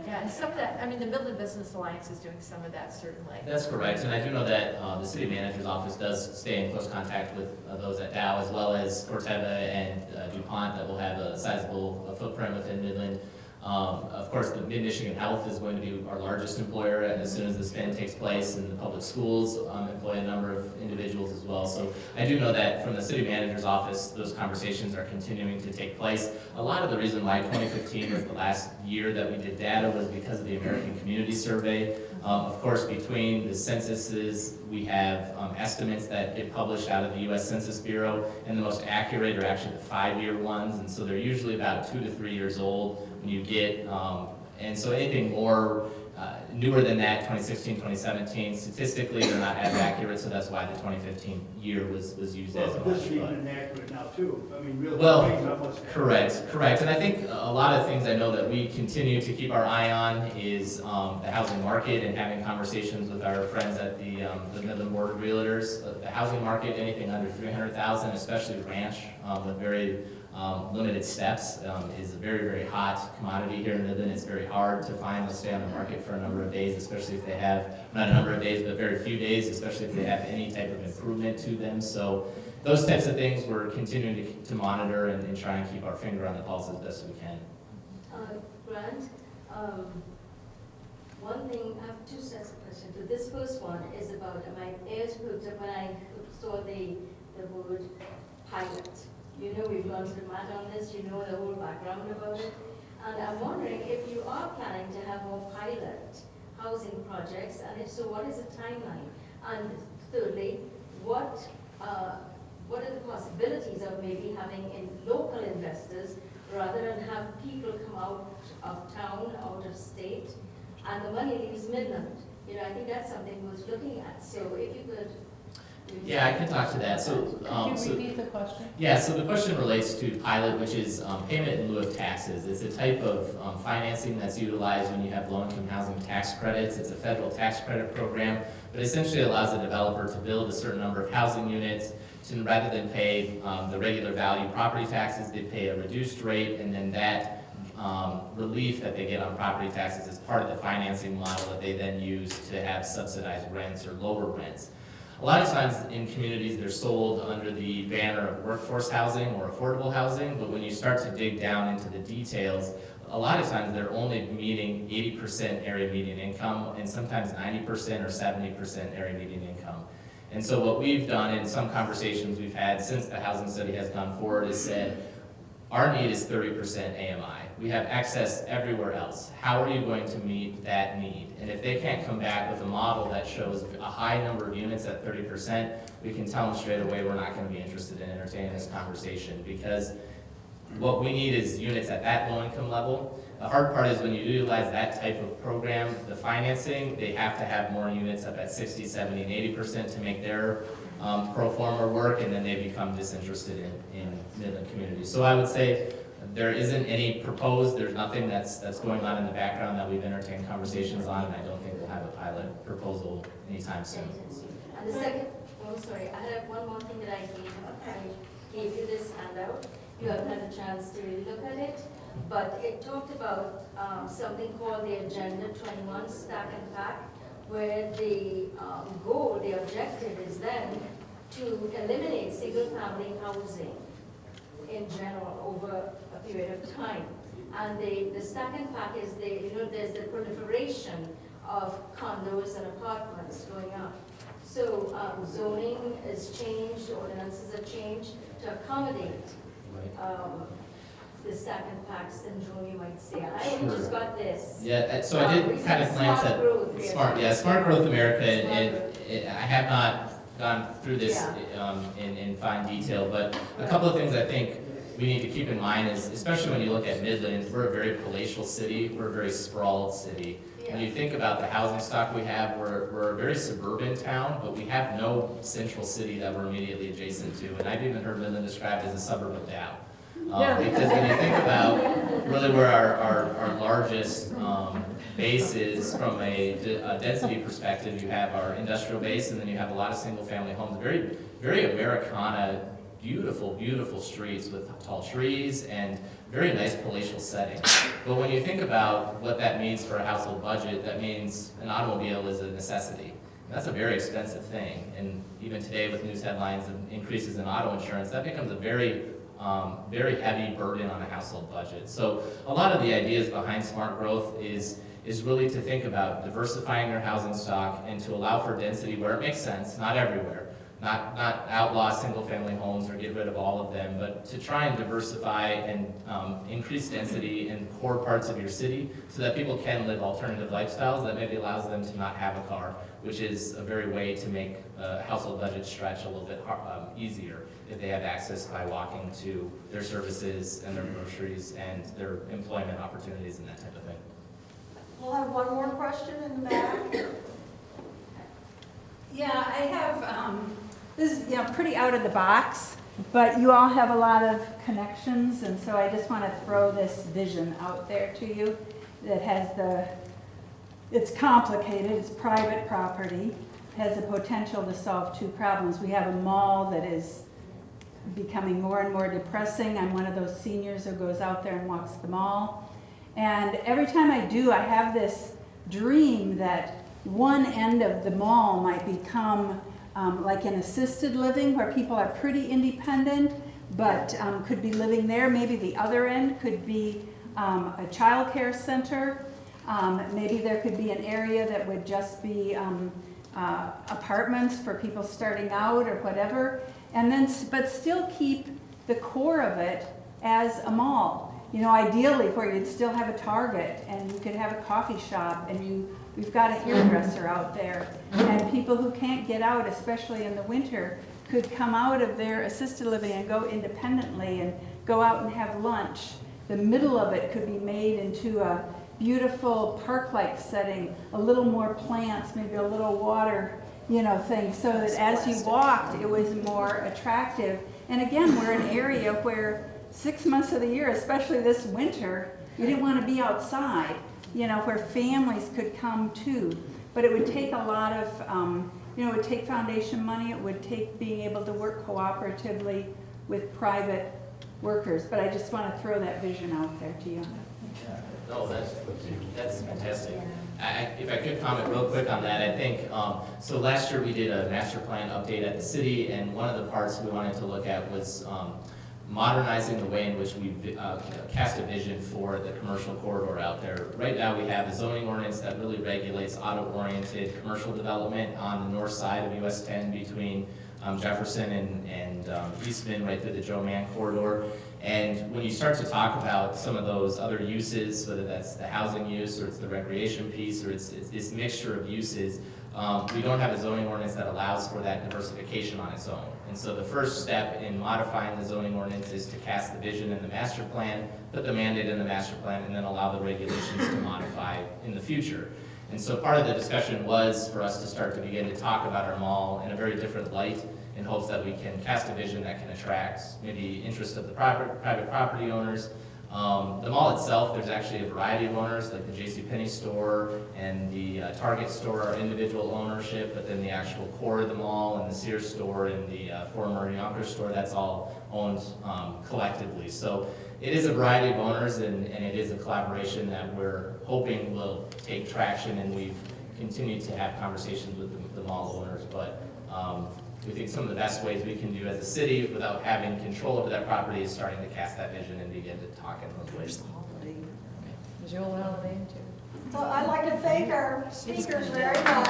Yeah, and some of that, I mean, the Midland Business Alliance is doing some of that, certainly. That's correct, and I do know that the city manager's office does stay in close contact with those at Dow, as well as Corteva and DuPont that will have a sizable footprint within Midland. Of course, the Mid-Michigan Health is going to be our largest employer, and as soon as the spin takes place, and the public schools employ a number of individuals as well. So I do know that from the city manager's office, those conversations are continuing to take place. A lot of the reason why 2015 was the last year that we did data was because of the American Community Survey. Of course, between the censuses, we have estimates that get published out of the U.S. Census Bureau, and the most accurate are actually the 5-year ones, and so they're usually about 2 to 3 years old when you get, and so anything more newer than that, 2016, 2017, statistically they're not as accurate, so that's why the 2015 year was used as Well, much. this is even inaccurate now too. I mean, really, Well, not much. correct. And I think a lot of things I know that we continue to keep our eye on is the housing market and having conversations with our friends at the Midland Board of Realtors. The housing market, anything under 300,000, especially ranch with very limited steps, is a very, very hot commodity here in Midland. It's very hard to find. They'll stay on the market for a number of days, especially if they have, not a number of days, but very few days, especially if they have any type of improvement to them. So those types of things we're continuing to monitor and try and keep our finger on the pulse as best we can. Grant, one thing, I have 2 sets of questions. So this first one is about, my ears perked up when I saw the word pilot. You know, we've gone to the mat on this, you know the whole background about it. And I'm wondering if you are planning to have more pilot housing projects, and if so, what is the timeline? And thirdly, what are the possibilities of maybe having local investors rather than have people come out of town, out of state, and the money leaves Midland? You know, I think that's something worth looking at. So if you could. Yeah, I can talk to that. So, Could you repeat the question? Yeah, so the question relates to pilot, which is payment in lieu of taxes. It's a type of financing that's utilized when you have low-income housing tax credits. It's a federal tax credit program, but essentially allows the developer to build a certain number of housing units. And rather than pay the regular value property taxes, they pay a reduced rate, and then that relief that they get on property taxes is part of the financing model that they then use to have subsidized rents or lower rents. A lot of times in communities, they're sold under the banner of workforce housing or affordable housing, but when you start to dig down into the details, a lot of times they're only meeting 80% area median income, and sometimes 90% or 70% area median income. And so what we've done in some conversations we've had since the housing study has gone forward is said, our need is 30% AMI. We have excess everywhere else. How are you going to meet that need? And if they can't come back with a model that shows a high number of units at 30%, we can tell them straight away we're not going to be interested in entertaining this conversation, because what we need is units at that low income level. The hard part is when you utilize that type of program, the financing, they have to have more units up at 60, 70, and 80% to make their pro forma work, and then they become disinterested in Midland communities. So I would say there isn't any proposed, there's nothing that's going on in the background that we've entertained conversations on, and I don't think we'll have a pilot proposal anytime soon. And the second, oh sorry, I have one more thing that I gave you this handout. You haven't had a chance to really look at it, but it talked about something called the Agenda 21 Stack and Pack, where the goal, the objective is then to eliminate single-family housing in general over a period of time. And the second fact is there's the proliferation of condos and apartments going up. So zoning is changed, ordinances have changed to accommodate the second pack syndrome, you might say. And I only just got this. Yeah, so I did kind of glance at Smart Growth America, and I have not gone through this in fine detail, but a couple of things I think we need to keep in mind is, especially when you look at Midland, we're a very palatial city, we're a very sprawled city. When you think about the housing stock we have, we're a very suburban town, but we have no central city that we're immediately adjacent to, and I've even heard Midland described as a suburb of Dow. Because when you think about really where our largest base is from a density perspective, you have our industrial base, and then you have a lot of single-family homes, very, very Americana, beautiful, beautiful streets with tall trees and very nice palatial setting. But when you think about what that means for a household budget, that means an automobile is a necessity. That's a very expensive thing, and even today with news headlines and increases in auto insurance, that becomes a very heavy burden on a household budget. So a lot of the ideas behind smart growth is really to think about diversifying your housing stock and to allow for density where it makes sense, not everywhere. Not outlaw single-family homes or get rid of all of them, but to try and diversify and increase density in core parts of your city so that people can live alternative lifestyles that maybe allows them to not have a car, which is a very way to make a household budget stretch a little bit easier if they have access by walking to their services and their groceries and their employment opportunities and that type of thing. We'll have one more question in the back. Yeah, I have, this is, pretty out of the box, but you all have a lot of connections, and so I just want to throw this vision out there to you that has it's complicated, it's private property, has the potential to solve two problems. We have a mall that is becoming more and more depressing. I'm one of those seniors who goes out there and walks the mall. And every time I do, I have this dream that one end of the mall might become like an assisted living where people are pretty independent, but could be living there. Maybe the other end could be a child care center. Maybe there could be an area that would just be apartments for people starting out or whatever, and then but still keep the core of it as a mall. Ideally where you'd still have a Target and you could have a coffee shop and we've got a hairdresser out there, and people who can't get out, especially in the winter, could come out of their assisted living and go independently and go out and have lunch. The middle of it could be made into a beautiful park-like setting, a little more plants, maybe a little water, thing, so that as you walked, it was more attractive. And again, we're an area where 6 months of the year, especially this winter, you didn't want to be outside, where families could come too. But it would take a lot of, it would take foundation money, it would take being able to work cooperatively with private workers. But I just want to throw that vision out there to you. No, that's fantastic. If I could comment real quick on that, I think, so last year we did a master plan update at the city, and one of the parts we wanted to look at was modernizing the way in which we cast a vision for the commercial corridor out there. Right now we have a zoning ordinance that really regulates auto-oriented commercial development on the north side of US 10 between Jefferson and Eastman, right through the Joe Mann corridor. And when you start to talk about some of those other uses, whether that's the housing use or it's the recreation piece or it's this mixture of uses, we don't have a zoning ordinance that allows for that diversification on its own. And so the first step in modifying the zoning ordinance is to cast the vision in the master plan, put the mandate in the master plan, and then allow the regulations to modify in the future. And so part of the discussion was for us to start to begin to talk about our mall in a very different light, in hopes that we can cast a vision that can attract maybe interest of the private property owners. The mall itself, there's actually a variety of owners, like the JCPenney store and the Target store are individual ownership, but then the actual core of the mall and the Sears store and the former Yonkers store, that's all owned collectively. So it is a variety of owners, and it is a collaboration that we're hoping will take traction, and we've continued to have conversations with the mall owners. But we think some of the best ways we can do as a city without having control over that property is starting to cast that vision and begin to talk in those ways. So I'd like to thank our speakers very much.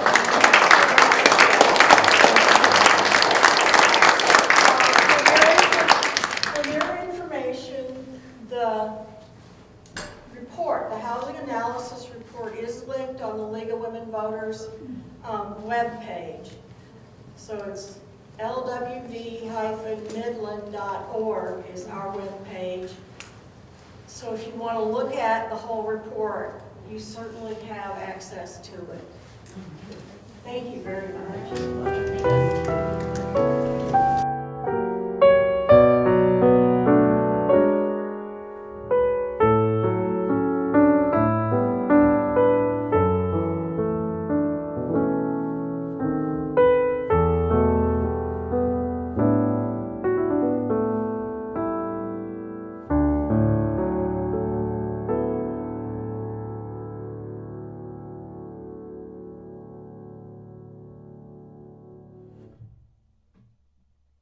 For your information, the report, the housing analysis report, is linked on the League of Women Voters webpage. So it's lwv-midland.org is our webpage. So if you want to look at the whole report, you certainly have access to it. Thank you very much.